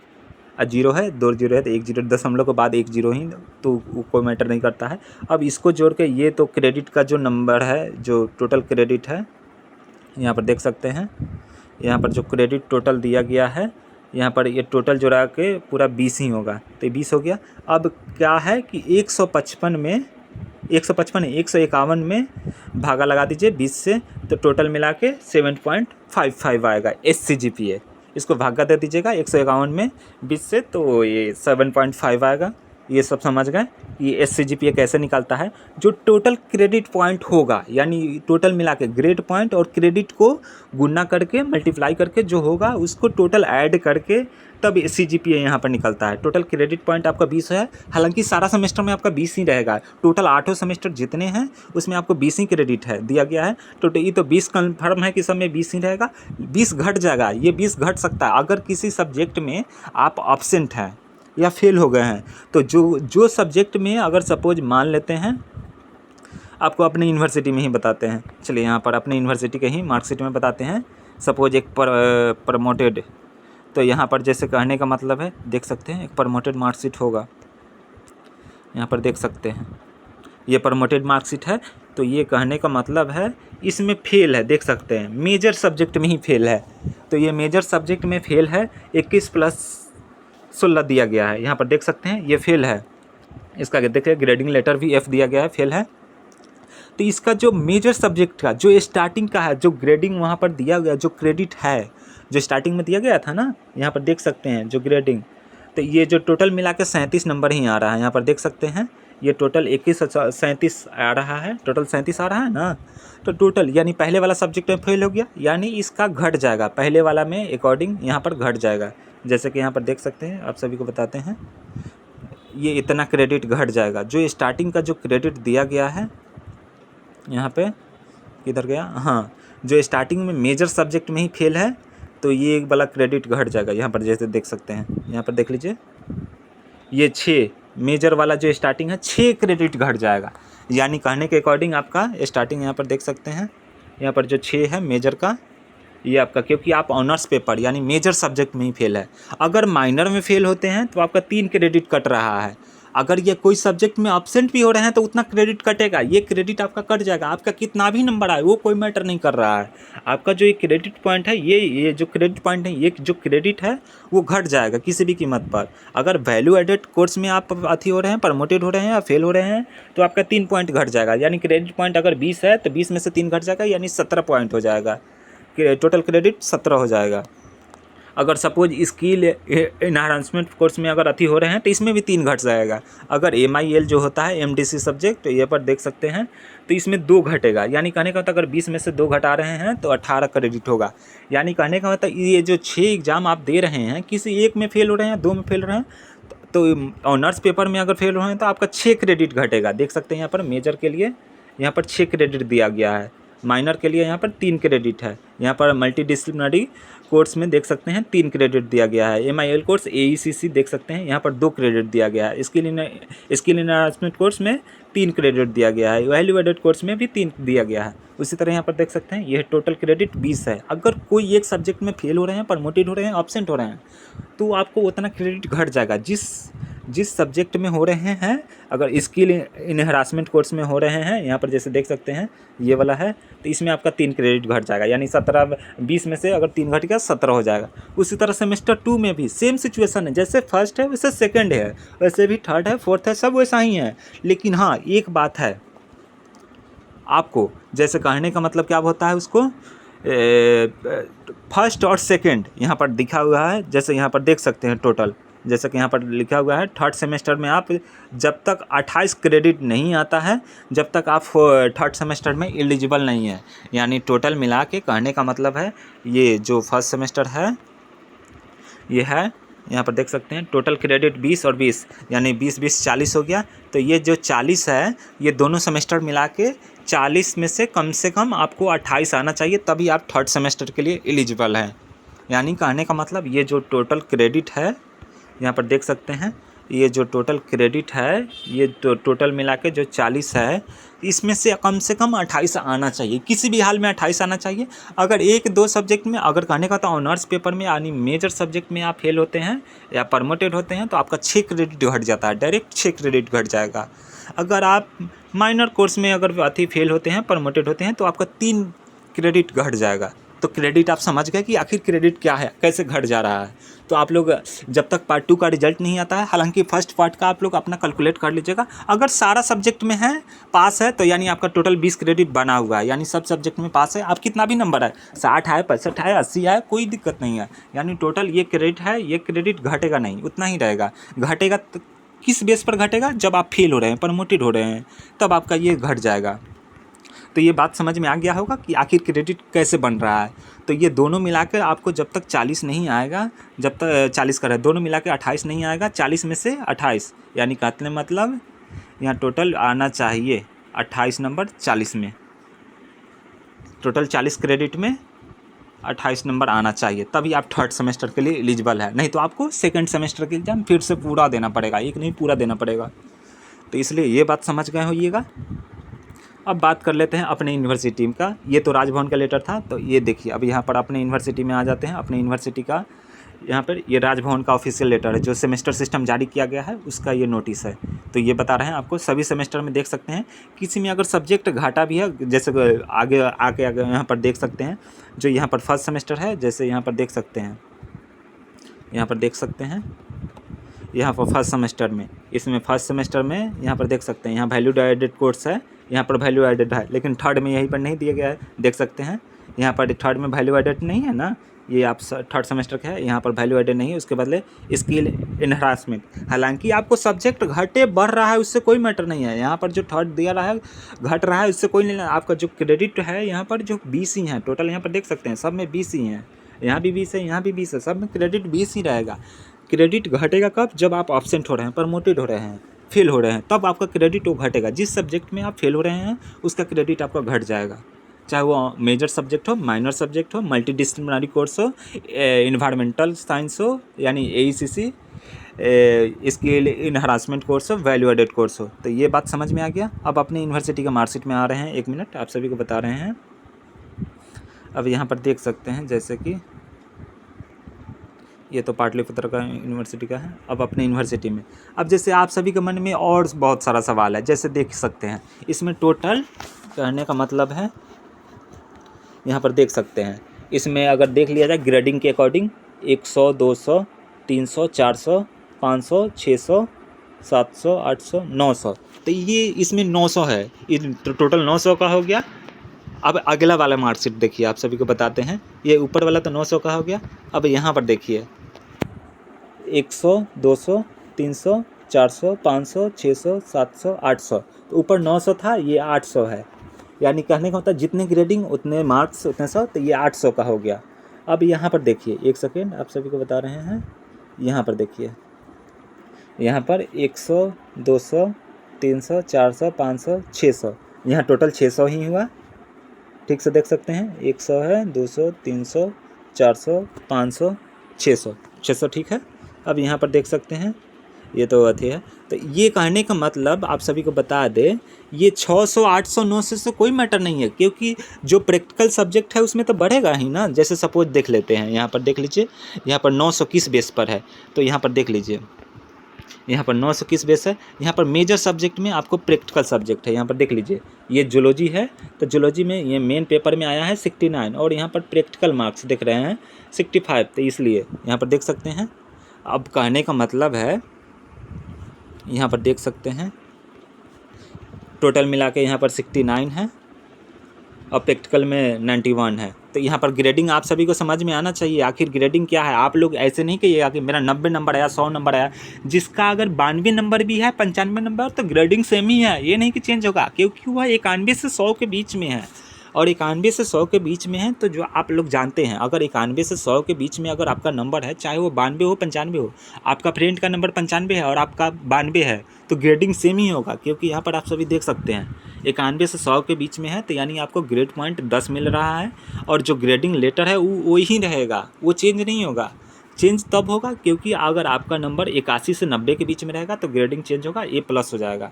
और जीरो है, 2 जीरो है तो 1 जीरो, दशमलव के बाद 1 जीरो ही, तो कोई मैटर नहीं करता है। अब इसको जोड़ के ये तो क्रेडिट का जो नंबर है, जो टोटल क्रेडिट है, यहाँ पर देख सकते हैं, यहाँ पर जो क्रेडिट टोटल दिया गया है, यहाँ पर ये टोटल जोड़ा के पूरा 20 ही होगा। तो 20 हो गया। अब क्या है कि 155 में 151 में भागा लगा दीजिए 20 से, तो टोटल मिला के 7.55 आएगा SCGPA। इसको भागा दे दीजिएगा 151 में 20 से, तो ये 7.5 आएगा। ये सब समझ गए ये SCGPA कैसे निकालता है। जो टोटल क्रेडिट पॉइंट होगा, यानी टोटल मिला के ग्रेड पॉइंट और क्रेडिट को गुना करके मल्टीप्लाई करके जो होगा उसको टोटल ऐड करके तब SCGPA यहाँ पर निकलता है। टोटल क्रेडिट पॉइंट आपका 20 है। हालांकि सारा सेमेस्टर में आपका 20 ही रहेगा। टोटल 8 सेमेस्टर जितने हैं उसमें आपको 20 ही क्रेडिट है दिया गया है। तो ये तो 20 कन्फर्म है कि सब में 20 ही रहेगा। 20 घट जाएगा, ये 20 घट सकता है अगर किसी सब्जेक्ट में आप एब्सेंट हैं या फेल हो गए हैं। तो जो सब्जेक्ट में अगर सपोज मान लेते हैं, आपको अपनी यूनिवर्सिटी में ही बताते हैं। चलिए यहाँ पर अपनी यूनिवर्सिटी के ही मार्कशीट में बताते हैं। सपोज एक प्रमोटेड, तो यहाँ पर जैसे कहने का मतलब है, देख सकते हैं एक प्रमोटेड मार्कशीट होगा, यहाँ पर देख सकते हैं ये प्रमोटेड मार्कशीट है। तो ये कहने का मतलब है इसमें फेल है, देख सकते हैं मेजर सब्जेक्ट में ही फेल है। तो ये मेजर सब्जेक्ट में फेल है, 21+16 दिया गया है। यहाँ पर देख सकते हैं ये फेल है। इसका देखिए ग्रेडिंग लेटर भी F दिया गया है, फेल है। तो इसका जो मेजर सब्जेक्ट का जो स्टार्टिंग का है, जो ग्रेडिंग वहाँ पर दिया गया, जो क्रेडिट है जो स्टार्टिंग में दिया गया था ना, यहाँ पर देख सकते हैं जो ग्रेडिंग, तो ये जो टोटल मिला के 37 नंबर ही आ रहा है। यहाँ पर देख सकते हैं ये टोटल 37 आ रहा है, टोटल 37 आ रहा है ना। तो टोटल यानी पहले वाला सब्जेक्ट में फेल हो गया, यानी इसका घट जाएगा, पहले वाला में अकॉर्डिंग यहाँ पर घट जाएगा। जैसे कि यहाँ पर देख सकते हैं, आप सभी को बताते हैं, ये इतना क्रेडिट घट जाएगा। जो स्टार्टिंग का जो क्रेडिट दिया गया है, यहाँ पे किधर गया, हाँ, जो स्टार्टिंग में मेजर सब्जेक्ट में ही फेल है, तो ये एक वाला क्रेडिट घट जाएगा। यहाँ पर जैसे देख सकते हैं, यहाँ पर देख लीजिए, ये 6 मेजर वाला जो स्टार्टिंग है 6 क्रेडिट घट जाएगा। यानी कहने के अकॉर्डिंग आपका स्टार्टिंग यहाँ पर देख सकते हैं, यहाँ पर जो 6 है मेजर का, ये आपका, क्योंकि आप ऑनर्स पेपर यानी मेजर सब्जेक्ट में ही फेल है। अगर माइनर में फेल होते हैं तो आपका 3 क्रेडिट कट रहा है। अगर ये कोई सब्जेक्ट में एब्सेंट भी हो रहे हैं तो उतना क्रेडिट कटेगा, ये क्रेडिट आपका कट जाएगा। आपका कितना भी नंबर आए वो कोई मैटर नहीं कर रहा है। आपका जो ये क्रेडिट पॉइंट है, ये जो क्रेडिट पॉइंट है, ये जो क्रेडिट है वो घट जाएगा किसी भी कीमत पर। अगर वैल्यू एडेड कोर्स में आप अथी हो रहे हैं, प्रमोटेड हो रहे हैं या फेल हो रहे हैं, तो आपका 3 पॉइंट घट जाएगा। यानी क्रेडिट पॉइंट अगर 20 है तो 20 में से 3 घट जाएगा, यानी 17 पॉइंट हो जाएगा। टोटल क्रेडिट 17 हो जाएगा। अगर सपोज स्किल एनहांसमेंट कोर्स में अगर अथी हो रहे हैं तो इसमें भी 3 घट जाएगा। अगर MIL जो होता है MDC सब्जेक्ट, तो ये पर देख सकते हैं, तो इसमें 2 घटेगा। यानी कहने का मतलब अगर 20 में से 2 घटा रहे हैं तो 18 क्रेडिट होगा। यानी कहने का मतलब ये जो 6 एग्ज़ाम आप दे रहे हैं, किसी एक में फेल हो रहे हैं, 2 में फेल हो रहे हैं, तो ऑनर्स पेपर में अगर फेल हो रहे हैं तो आपका 6 क्रेडिट घटेगा। देख सकते हैं यहाँ पर मेजर के लिए यहाँ पर 6 क्रेडिट दिया गया है। माइनर के लिए यहाँ पर 3 क्रेडिट है। यहाँ पर मल्टी डिसिप्लिनरी कोर्स में देख सकते हैं 3 क्रेडिट दिया गया है। MIL कोर्स AECC देख सकते हैं यहाँ पर 2 क्रेडिट दिया गया है। स्किल इनहांसमेंट कोर्स में 3 क्रेडिट दिया गया है। वैल्यू एडेड कोर्स में भी 3 दिया गया है। उसी तरह यहाँ पर देख सकते हैं यह टोटल क्रेडिट 20 है। अगर कोई एक सब्जेक्ट में फेल हो रहे हैं, प्रमोटेड हो रहे हैं, एब्सेंट हो रहे हैं, तो आपको उतना क्रेडिट घट जाएगा। जिस सब्जेक्ट में हो रहे हैं, अगर स्किल इन हरासमेंट कोर्स में हो रहे हैं, यहाँ पर जैसे देख सकते हैं ये वाला है, तो इसमें आपका 3 क्रेडिट घट जाएगा, यानी 17 20 में से अगर 3 घट गया 17 हो जाएगा। उसी तरह सेमेस्टर 2 में भी सेम सिचुएशन है, जैसे फर्स्ट है वैसे सेकंड है, वैसे भी थर्ड है, फोर्थ है, सब वैसा ही है। लेकिन हाँ, एक बात है, आपको जैसे कहने का मतलब क्या होता है, उसको फर्स्ट और सेकंड यहाँ पर दिखा हुआ है। जैसे यहाँ पर देख सकते हैं टोटल, जैसे कि यहाँ पर लिखा हुआ है, थर्ड सेमेस्टर में आप जब तक 28 क्रेडिट नहीं आता है, जब तक आप थर्ड सेमेस्टर में एलिजिबल नहीं है। यानी टोटल मिला के कहने का मतलब है, ये जो फर्स्ट सेमेस्टर है ये है, यहाँ पर देख सकते हैं टोटल क्रेडिट 20 और 20, यानी 20 40 हो गया। तो ये जो 40 है, ये दोनों सेमेस्टर मिला के 40 में से कम आपको 28 आना चाहिए, तभी आप थर्ड सेमेस्टर के लिए एलिजिबल हैं। यानी कहने का मतलब ये जो टोटल क्रेडिट है, यहाँ पर देख सकते हैं, ये जो टोटल क्रेडिट है, ये टोटल मिला के जो 40 है, इसमें से कम 28 आना चाहिए, किसी भी हाल में 28 आना चाहिए। अगर 1-2 सब्जेक्ट में, अगर कहने का तो ऑनर्स पेपर में यानी मेजर सब्जेक्ट में आप फेल होते हैं या प्रमोटेड होते हैं, तो आपका 6 क्रेडिट घट जाता है, डायरेक्ट 6 क्रेडिट घट जाएगा। अगर आप माइनर कोर्स में अगर फेल होते हैं, प्रमोटेड होते हैं, तो आपका 3 क्रेडिट घट जाएगा। तो क्रेडिट आप समझ गए कि आखिर क्रेडिट क्या है, कैसे घट जा रहा है। तो आप लोग जब तक पार्ट 2 का रिजल्ट नहीं आता है, हालांकि फर्स्ट पार्ट का आप लोग अपना कैलकुलेट कर लीजिएगा। अगर सारा सब्जेक्ट में है, पास है, तो यानी आपका टोटल 20 क्रेडिट बना हुआ है, यानी सब सब्जेक्ट में पास है। आप कितना भी नंबर है, 60 है, 65 है, 80 है, कोई दिक्कत नहीं है। यानी टोटल ये क्रेडिट है, ये क्रेडिट घटेगा नहीं, उतना ही रहेगा। घटेगा तो किस बेस पर घटेगा? जब आप फेल हो रहे हैं, प्रमोटेड हो रहे हैं, तब आपका ये घट जाएगा। तो ये बात समझ में आ गया होगा कि आखिर क्रेडिट कैसे बन रहा है। तो ये दोनों मिलाकर आपको जब तक 40 नहीं आएगा, जब तक 40 का है, दोनों मिला के 28 नहीं आएगा, 40 में से 28, यानी कहते हैं मतलब यहाँ टोटल आना चाहिए 28 नंबर 40 में, टोटल 40 क्रेडिट में 28 नंबर आना चाहिए, तभी आप थर्ड सेमेस्टर के लिए एलिजिबल है। नहीं तो आपको सेकंड सेमेस्टर के एग्जाम फिर से पूरा देना पड़ेगा, एक नहीं पूरा देना पड़ेगा। तो इसलिए ये बात समझ गए होइएगा। अब बात कर लेते हैं अपने यूनिवर्सिटी का। ये तो राजभवन का लेटर था, तो ये देखिए अब यहाँ पर अपने यूनिवर्सिटी में आ जाते हैं। अपने यूनिवर्सिटी का यहाँ पर ये राजभवन का ऑफिशियल लेटर है, जो सेमेस्टर सिस्टम जारी किया गया है उसका ये नोटिस है। तो ये बता रहे हैं आपको सभी सेमेस्टर में देख सकते हैं, किसी में अगर सब्जेक्ट घाटा भी है, जैसे आगे यहाँ पर देख सकते हैं, जो यहाँ पर फर्स्ट सेमेस्टर है, जैसे यहाँ पर देख सकते हैं, यहाँ पर देख सकते हैं, यहाँ पर फर्स्ट सेमेस्टर में, इसमें फर्स्ट सेमेस्टर में यहाँ पर देख सकते हैं, यहाँ वैल्यू एडेड कोर्स है, यहाँ पर वैल्यू एडेड है, लेकिन थर्ड में यहीं पर नहीं दिया गया है। देख सकते हैं यहाँ पर थर्ड में वैल्यू एडेड नहीं है ना, ये आप थर्ड सेमेस्टर का है, यहाँ पर वैल्यू एडेड नहीं है, उसके बदले स्किल इनहांसमेंट। हालांकि आपको सब्जेक्ट घटे बढ़ रहा है, उससे कोई मैटर नहीं है। यहाँ पर जो थर्ड दिया रहा है घट रहा है, उससे कोई नहीं। आपका जो क्रेडिट है यहाँ पर जो 20 ही है टोटल, यहाँ पर देख सकते हैं सब में 20 ही हैं, यहाँ भी 20 है, यहाँ भी 20 है, सब में क्रेडिट 20 ही रहेगा। क्रेडिट घटेगा कब? जब आप एब्सेंट हो रहे हैं, प्रमोटेड हो रहे हैं, फेल हो रहे हैं, तब आपका क्रेडिट वो घटेगा। जिस सब्जेक्ट में आप फेल हो रहे हैं उसका क्रेडिट आपका घट जाएगा, चाहे वो मेजर सब्जेक्ट हो, माइनर सब्जेक्ट हो, मल्टी डिसिप्लिनरी कोर्स हो, इन्वायरमेंटल साइंस हो यानी AECC, स्किल इनहांसमेंट कोर्स हो, वैल्यू एडेड कोर्स हो। तो ये बात समझ में आ गया। अब अपने यूनिवर्सिटी का मार्कशीट में आ रहे हैं, 1 मिनट आप सभी को बता रहे हैं। अब यहाँ पर देख सकते हैं, जैसे कि ये तो पाटलिपुत्र का यूनिवर्सिटी का है। अब अपने यूनिवर्सिटी में, अब जैसे आप सभी के मन में और बहुत सारा सवाल है, जैसे देख सकते हैं इसमें टोटल कहने का मतलब है, यहाँ पर देख सकते हैं, इसमें अगर देख लिया जाए ग्रेडिंग के अकॉर्डिंग 100, 200, 300, 400, 500, 600, 700, 800, 900, तो ये इसमें 900 है, टोटल 900 का हो गया। अब अगला वाला मार्कशीट देखिए, आप सभी को बताते हैं, ये ऊपर वाला तो 900 का हो गया। अब यहाँ पर देखिए 100, 200, 300, 400, 500, 600, 700, 800, तो ऊपर 900 था, ये 800 है। यानी कहने का मतलब जितने ग्रेडिंग उतने मार्क्स उतने 100, तो ये 800 का हो गया। अब यहाँ पर देखिए, एक सेकेंड आप सभी को बता रहे हैं, यहाँ पर देखिए, यहाँ पर 100, 200, 300, 400, 500, 600, यहाँ टोटल 600 ही हुआ। ठीक से देख सकते हैं, 100 है, 200, 300, 400, 500, 600, 600 ठीक है। अब यहाँ पर देख सकते हैं ये तो अथी है। तो ये कहने का मतलब आप सभी को बता दें, ये 600, 800, 900 से कोई मैटर नहीं है, क्योंकि जो प्रैक्टिकल सब्जेक्ट है उसमें तो बढ़ेगा ही ना। जैसे सपोज देख लेते हैं, यहाँ पर देख लीजिए, यहाँ पर 900 किस बेस पर है, तो यहाँ पर देख लीजिए, यहाँ पर 900 किस बेस है। यहाँ पर मेजर सब्जेक्ट में आपको प्रैक्टिकल सब्जेक्ट है, यहाँ पर देख लीजिए, ये जूलॉजी है, तो जूलॉजी में ये मेन पेपर में आया है 69 और यहाँ पर प्रैक्टिकल मार्क्स दिख रहे हैं 65, तो इसलिए यहाँ पर देख सकते हैं। अब कहने का मतलब है, यहाँ पर देख सकते हैं टोटल मिला के यहाँ पर 69 है और प्रैक्टिकल में 91 है। तो यहाँ पर ग्रेडिंग आप सभी को समझ में आना चाहिए, आखिर ग्रेडिंग क्या है। आप लोग ऐसे नहीं कहिएगा कि मेरा 90 नंबर आया, 100 नंबर आया। जिसका अगर 92 नंबर भी है, 95 नंबर, तो ग्रेडिंग सेम ही है, ये नहीं कि चेंज होगा, क्योंकि वह 91 से 100 के बीच में है। और 91 से 100 के बीच में है, तो जो आप लोग जानते हैं, अगर 91 से 100 के बीच में अगर आपका नंबर है, चाहे वो 92 हो, 95 हो, आपका फ्रेंड का नंबर 95 है और आपका 92 है, तो ग्रेडिंग सेम ही होगा। क्योंकि यहाँ पर आप सभी देख सकते हैं 91 से 100 के बीच में है, तो यानी आपको ग्रेड पॉइंट 10 मिल रहा है। और जो ग्रेडिंग लेटर है वो वही रहेगा, वो चेंज नहीं होगा। चेंज तब होगा क्योंकि अगर आपका नंबर 81 से 90 के बीच में रहेगा तो ग्रेडिंग चेंज होगा, A+ हो जाएगा।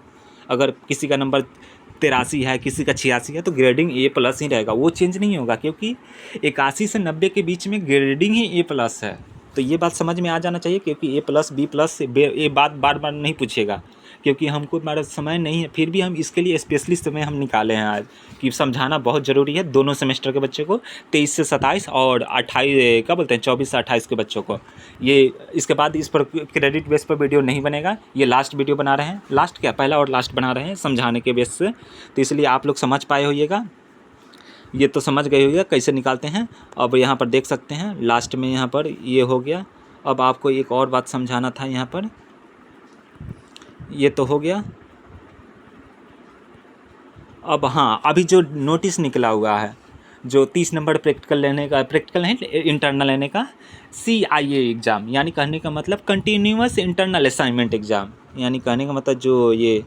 अगर किसी का नंबर 83 है, किसी का 86 है, तो ग्रेडिंग A+ ही रहेगा, वो चेंज नहीं होगा, क्योंकि 81 से 90 के बीच में ग्रेडिंग ही A+ है। तो ये बात समझ में आ जाना चाहिए, क्योंकि A+, B+, ये बात बार बार नहीं पूछेगा, क्योंकि हमको हमारा समय नहीं है, फिर भी हम इसके लिए स्पेशली समय हम निकाले हैं आज, कि समझाना बहुत ज़रूरी है दोनों सेमेस्टर के बच्चे को, 23 से 27 और 28 क्या बोलते हैं 24 से 28 के बच्चों को। ये इसके बाद इस पर क्रेडिट बेस पर वीडियो नहीं बनेगा, ये लास्ट वीडियो बना रहे हैं, लास्ट क्या पहला और लास्ट बना रहे हैं समझाने के बेस से। तो इसलिए आप लोग समझ पाए होइएगा, ये तो समझ गए होइएगा कैसे निकालते हैं। अब यहाँ पर देख सकते हैं लास्ट में यहाँ पर ये हो गया। अब आपको एक और बात समझाना था, यहाँ पर ये तो हो गया। अब हाँ, अभी जो नोटिस निकला हुआ है, जो 30 नंबर प्रैक्टिकल लेने का, प्रैक्टिकल नहीं इंटरनल लेने का, CIA एग्ज़ाम, यानी कहने का मतलब कंटिन्यूअस इंटरनल असाइनमेंट एग्ज़ाम, यानी कहने का मतलब जो ये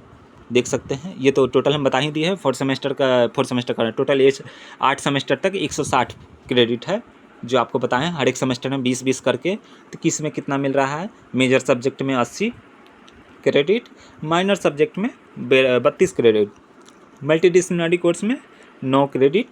देख सकते हैं, ये तो टोटल हम बता ही दिए है। 4 सेमेस्टर का टोटल एज 8 सेमेस्टर तक 160 क्रेडिट है, जो आपको बताएं हर एक सेमेस्टर में 20-20 करके। तो किस में कितना मिल रहा है, मेजर सब्जेक्ट में 80 क्रेडिट, माइनर सब्जेक्ट में 32 क्रेडिट, मल्टीडिसिप्लिनरी कोर्स में 9 क्रेडिट,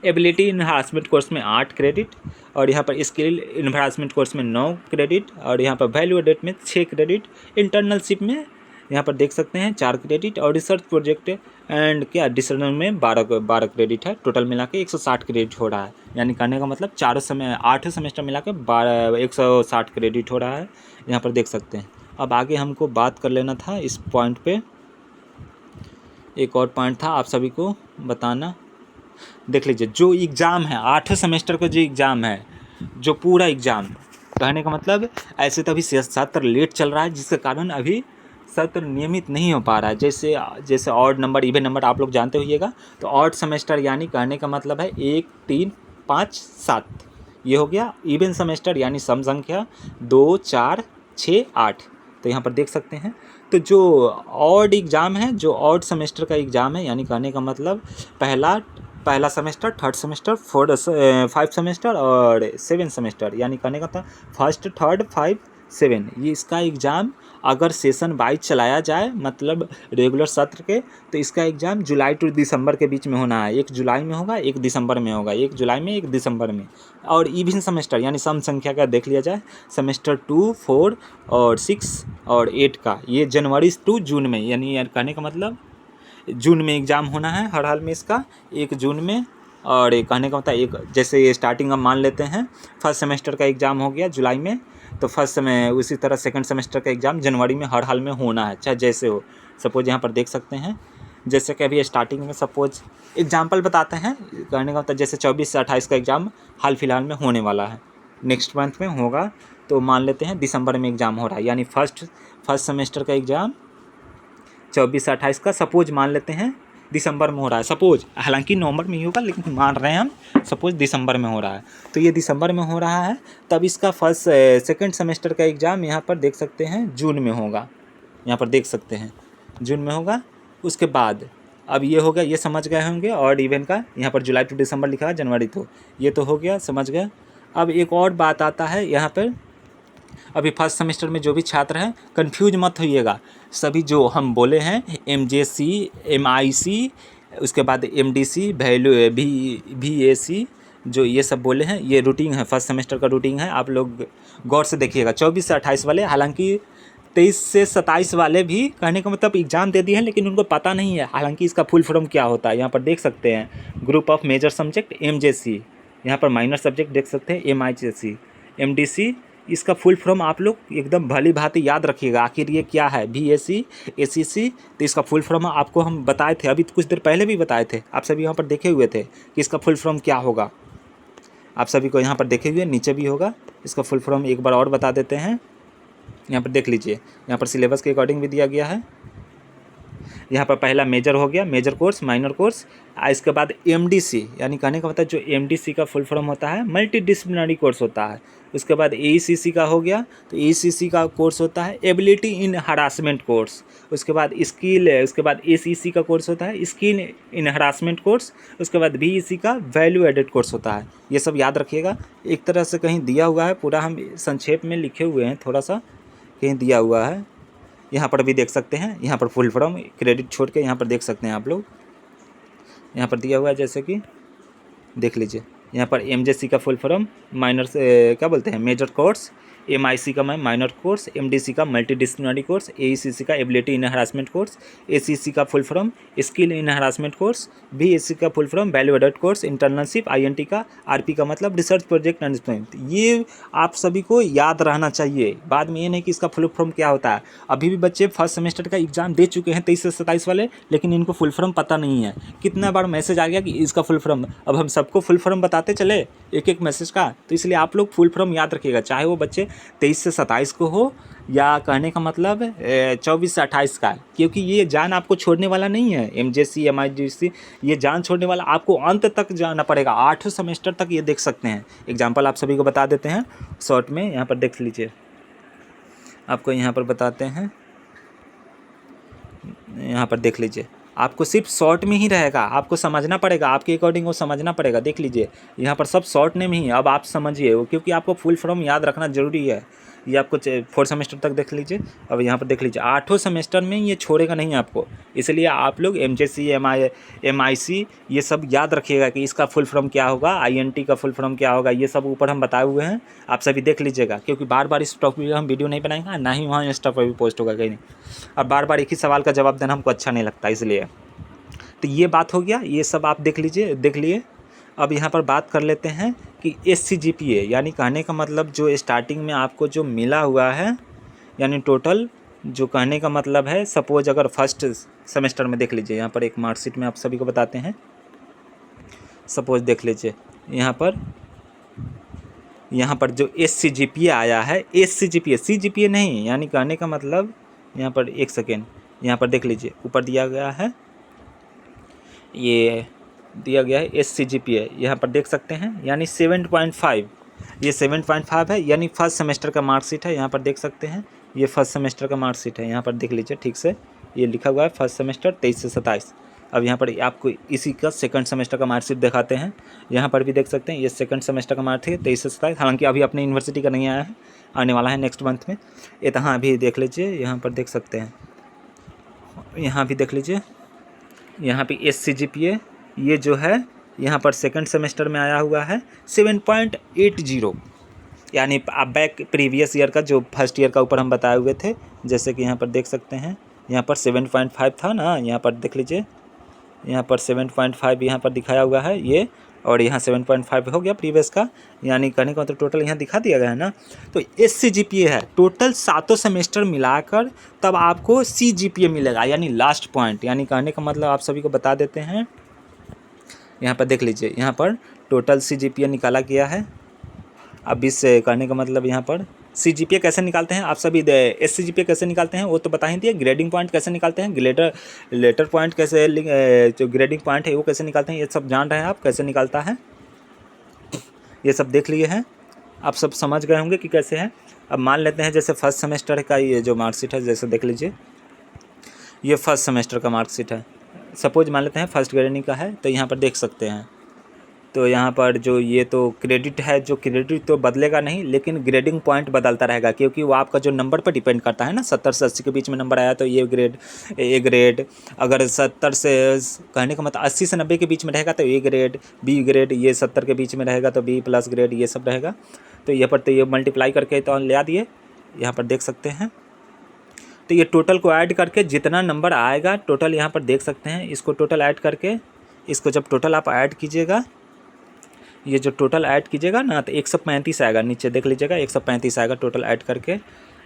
एबिलिटी इन्हांसमेंट कोर्स में 8 क्रेडिट, और यहाँ पर स्किल इन्हांसमेंट कोर्स में 9 क्रेडिट, और यहाँ पर वैल्यू एडेड में 6 क्रेडिट, इंटर्नशिप में यहाँ पर देख सकते हैं 4 क्रेडिट, और रिसर्च प्रोजेक्ट एंड क्या एडिशनल में 12 क्रेडिट है। टोटल मिला के 160 क्रेडिट हो रहा है, यानी कहने का मतलब 8 सेमेस्टर मिला के 160 क्रेडिट हो रहा है, यहाँ पर देख सकते हैं। अब आगे हमको बात कर लेना था इस पॉइंट पे, एक और पॉइंट था आप सभी को बताना। देख लीजिए जो एग्ज़ाम है 8 सेमेस्टर का, जो एग्ज़ाम है, जो पूरा एग्ज़ाम, कहने का मतलब ऐसे तो अभी सत्र लेट चल रहा है, जिसके कारण अभी सत्र नियमित नहीं हो पा रहा है। जैसे ऑड नंबर, इवन नंबर आप लोग जानते होइएगा, तो ऑड सेमेस्टर यानी कहने का मतलब है 1, 3, 5, 7, ये हो गया। इवन सेमेस्टर यानी सम संख्या 2, 4, 6, 8, तो यहाँ पर देख सकते हैं। तो जो ऑड एग्ज़ाम है, जो ऑड सेमेस्टर का एग्ज़ाम है, यानी कहने का मतलब पहला सेमेस्टर, थर्ड सेमेस्टर, 5 सेमेस्टर और 7 सेमेस्टर, यानी कहने का था 1st, 3rd, 5, 7, ये इसका एग्ज़ाम अगर सेशन वाइज चलाया जाए, मतलब रेगुलर सत्र के, तो इसका एग्ज़ाम जुलाई टू दिसंबर के बीच में होना है। 1 जुलाई में होगा, 1 दिसंबर में होगा, 1 जुलाई में, 1 दिसंबर में। और इवन सेमेस्टर यानी सम संख्या का देख लिया जाए, सेमेस्टर 2, 4 और 6 और 8 का, ये जनवरी टू जून में, यानी कहने का मतलब जून में एग्ज़ाम होना है हर हाल में इसका, 1 जून में। और कहने का मतलब एक, जैसे ये स्टार्टिंग हम मान लेते हैं, फर्स्ट सेमेस्टर का एग्ज़ाम हो गया जुलाई में, तो उसी तरह सेकंड सेमेस्टर का एग्ज़ाम जनवरी में हर हाल में होना है, चाहे जैसे हो। सपोज यहाँ पर देख सकते हैं, जैसे कि अभी स्टार्टिंग में सपोज एग्जाम्पल बताते हैं, कहने का मतलब जैसे 24 से 28 का एग्ज़ाम हाल फिलहाल में होने वाला है, नेक्स्ट मंथ में होगा, तो मान लेते हैं दिसंबर में एग्ज़ाम हो रहा है, यानी फर्स्ट सेमेस्टर का एग्ज़ाम 24 से 28 का सपोज मान लेते हैं दिसंबर में हो रहा है, सपोज, हालांकि नवंबर में ही होगा, लेकिन मान रहे हैं हम सपोज दिसंबर में हो रहा है। तो ये दिसंबर में हो रहा है, तब इसका सेकंड सेमेस्टर का एग्ज़ाम यहाँ पर देख सकते हैं जून में होगा, यहाँ पर देख सकते हैं जून में होगा। उसके बाद अब ये हो गया, ये समझ गए होंगे। ऑड इवन का यहाँ पर जुलाई टू दिसंबर लिखा है, जनवरी तो ये तो हो गया, समझ गए। अब एक और बात आता है यहाँ पर, अभी फर्स्ट सेमेस्टर में जो भी छात्र हैं कंफ्यूज मत होइएगा। सभी जो हम बोले हैं MJC, MIC, उसके बाद MDC, वैल्यू VAC, जो ये सब बोले हैं ये रूटीन है, फर्स्ट सेमेस्टर का रूटीन है। आप लोग गौर से देखिएगा। 24 से 28 वाले, हालांकि 23 से 27 वाले भी कहने का मतलब एग्ज़ाम दे दिए हैं, लेकिन उनको पता नहीं है हालांकि इसका फुल फॉर्म क्या होता है। यहाँ पर देख सकते हैं group of major subject MJC, यहाँ पर माइनर सब्जेक्ट देख सकते हैं MIC, MDC। इसका फुल फॉर्म आप लोग एकदम भली भांति याद रखिएगा, आखिर ये क्या है। VAC, ACC, तो इसका फुल फॉर्म आपको हम बताए थे, अभी कुछ देर पहले भी बताए थे, आप सभी यहाँ पर देखे हुए थे कि इसका फुल फॉर्म क्या होगा। आप सभी को यहाँ पर देखे हुए, नीचे भी होगा। इसका फुल फॉर्म एक बार और बता देते हैं, यहाँ पर देख लीजिए। यहाँ पर सिलेबस के अकॉर्डिंग भी दिया गया है। यहाँ पर पहला मेजर हो गया, मेजर कोर्स, माइनर कोर्स। इसके बाद MDC, यानी कहने का मतलब जो MDC का फुल फॉर्म होता है मल्टी डिसिप्लिनरी कोर्स होता है। उसके बाद AECC का हो गया, तो AECC का कोर्स होता है एबिलिटी इन हरासमेंट कोर्स। उसके बाद स्किल, उसके बाद ACC का कोर्स होता है स्किल इन हरासमेंट कोर्स। उसके बाद VEC का वैल्यू एडेड कोर्स होता है। ये सब याद रखिएगा। एक तरह से कहीं दिया हुआ है, पूरा हम संक्षेप में लिखे हुए हैं, थोड़ा सा कहीं दिया हुआ है, यहाँ पर भी देख सकते हैं। यहाँ पर फुल फॉर्म क्रेडिट छोड़ के यहाँ पर देख सकते हैं आप लोग, यहाँ पर दिया हुआ है, जैसे कि देख लीजिए। यहाँ पर MJC का फुल फॉर्म माइनर से क्या बोलते हैं मेजर कोर्स, MIC का माइनर कोर्स, MDC का मल्टी डिसिप्लिनरी कोर्स, AECC का ability enhancement course, ACC का full form skill enhancement course, VAC का full form value added course, internship, INT का, RP का मतलब रिसर्च प्रोजेक्ट मैनेजमेंट। ये आप सभी को याद रहना चाहिए। बाद में ये नहीं कि इसका फुल फॉर्म क्या होता है। अभी भी बच्चे फर्स्ट सेमेस्टर का एग्जाम दे चुके हैं 23 से 27 वाले, लेकिन इनको फुल फॉर्म पता नहीं है। कितना बार मैसेज आ गया कि इसका फुल फॉर्म, अब हम सबको फुल फॉर्म बताते चले एक एक मैसेज का, तो इसलिए आप लोग फुल फॉर्म याद रखिएगा, चाहे वो बच्चे 23 से 27 को हो या कहने का मतलब 24 से 28 का, क्योंकि ये जान आपको छोड़ने वाला नहीं है। MJC, MIC ये जान छोड़ने वाला, आपको अंत तक जाना पड़ेगा, 8 सेमेस्टर तक ये देख सकते हैं। एग्जाम्पल आप सभी को बता देते हैं शॉर्ट में, यहाँ पर देख लीजिए। आपको यहाँ पर बताते हैं, यहाँ पर देख लीजिए। आपको सिर्फ शॉर्ट में ही रहेगा, आपको समझना पड़ेगा, आपके अकॉर्डिंग वो समझना पड़ेगा। देख लीजिए यहाँ पर सब शॉर्ट में ही। अब आप समझिए वो, क्योंकि आपको फुल फॉर्म याद रखना ज़रूरी है। ये आपको 4 सेमेस्टर तक देख लीजिए। अब यहाँ पर देख लीजिए 8 सेमेस्टर में ये छोड़ेगा नहीं आपको, इसलिए आप लोग MJC, MIC ये सब याद रखिएगा कि इसका फुल फॉर्म क्या होगा, INT का फुल फॉर्म क्या होगा, ये सब ऊपर हम बताए हुए हैं, आप सभी देख लीजिएगा। क्योंकि बार बार इस टॉपिक पर हम वीडियो नहीं बनाएंगे, ना ही वहाँ इंस्टा पर भी पोस्ट होगा कहीं नहीं। अब बार बार एक ही सवाल का जवाब देना हमको अच्छा नहीं लगता, इसलिए। तो ये बात हो गया, ये सब आप देख लीजिए, देख लिए। अब यहाँ पर बात कर लेते हैं कि SCGPA, यानी कहने का मतलब जो स्टार्टिंग में आपको जो मिला हुआ है, यानी टोटल जो कहने का मतलब है, सपोज अगर फर्स्ट सेमेस्टर में देख लीजिए, यहाँ पर एक मार्कशीट में आप सभी को बताते हैं। सपोज देख लीजिए यहाँ पर जो SCGPA आया है, SCGPA, CGPA नहीं, यानी कहने का मतलब यहाँ पर एक सेकेंड, यहाँ पर देख लीजिए ऊपर दिया गया है, ये दिया गया है SCGPA, यहाँ पर देख सकते हैं, यानी 7.5, ये 7.5 है, यानी फर्स्ट सेमेस्टर का मार्कशीट है। यहाँ पर देख सकते हैं ये फर्स्ट सेमेस्टर का मार्कशीट है, यहाँ पर देख लीजिए ठीक से, ये लिखा हुआ है फर्स्ट सेमेस्टर 23 से 27। अब यहाँ पर आपको इसी का सेकंड सेमेस्टर का मार्कशीट दिखाते हैं, यहाँ पर भी देख सकते हैं ये सेकंड सेमेस्टर का मार्कशीट 23 से 27। हालांकि अभी अपने यूनिवर्सिटी का नहीं आया है, आने वाला है नेक्स्ट मंथ में। ये तो हाँ अभी देख लीजिए, यहाँ पर देख सकते हैं, यहाँ भी देख लीजिए, यहाँ पे SCGPA ये जो है यहाँ पर सेकंड सेमेस्टर में आया हुआ है 7.80, यानी आप बैक प्रीवियस ईयर का जो फर्स्ट ईयर का ऊपर हम बताए हुए थे, जैसे कि यहाँ पर देख सकते हैं, यहाँ पर 7.5 था ना, यहाँ पर देख लीजिए, यहाँ पर 7.5 यहाँ पर दिखाया हुआ है ये, और यहाँ 7.5 हो गया प्रीवियस का, यानी कहने का मतलब टोटल यहाँ दिखा दिया गया है ना। तो SCGPA है टोटल 7 सेमेस्टर मिलाकर, तब आपको CGPA मिलेगा, यानी लास्ट पॉइंट। यानी कहने का मतलब आप सभी को बता देते हैं, यहाँ पर देख लीजिए, यहाँ पर टोटल CGPA निकाला गया है। अब इस कहने का मतलब यहाँ पर CGPA कैसे निकालते हैं, आप सभी SCGPA कैसे निकालते हैं वो तो बता ही दिए। ग्रेडिंग पॉइंट कैसे निकालते हैं, लेटर पॉइंट कैसे, जो ग्रेडिंग पॉइंट है वो कैसे निकालते हैं, ये सब जान रहे हैं आप कैसे निकालता है, ये सब देख लिए हैं, आप सब समझ गए होंगे कि कैसे है। अब मान लेते हैं जैसे फर्स्ट सेमेस्टर का ये जो मार्कशीट है, जैसे देख लीजिए ये फर्स्ट सेमेस्टर का मार्कशीट है, सपोज मान लेते हैं फर्स्ट ग्रेडिंग का है, तो यहाँ पर देख सकते हैं। तो यहाँ पर जो ये तो क्रेडिट है, जो क्रेडिट तो बदलेगा नहीं, लेकिन ग्रेडिंग पॉइंट बदलता रहेगा, क्योंकि वो आपका जो नंबर पर डिपेंड करता है ना। 70 से 80 के बीच में नंबर आया तो ये ग्रेड, ए ग्रेड। अगर 70 से, कहने का मतलब 80 से 90 के बीच में रहेगा तो ए ग्रेड, बी ग्रेड। ये 70 के बीच में रहेगा तो बी प्लस ग्रेड, ये सब रहेगा। तो यहाँ पर तो ये मल्टीप्लाई करके तो ले दिए, यहाँ पर देख सकते हैं। तो ये टोटल को ऐड करके जितना नंबर आएगा टोटल यहाँ पर देख सकते हैं, इसको टोटल ऐड करके, इसको जब टोटल आप ऐड कीजिएगा, ये जो टोटल ऐड कीजिएगा ना, तो 135 आएगा। नीचे देख लीजिएगा 135 आएगा टोटल ऐड करके।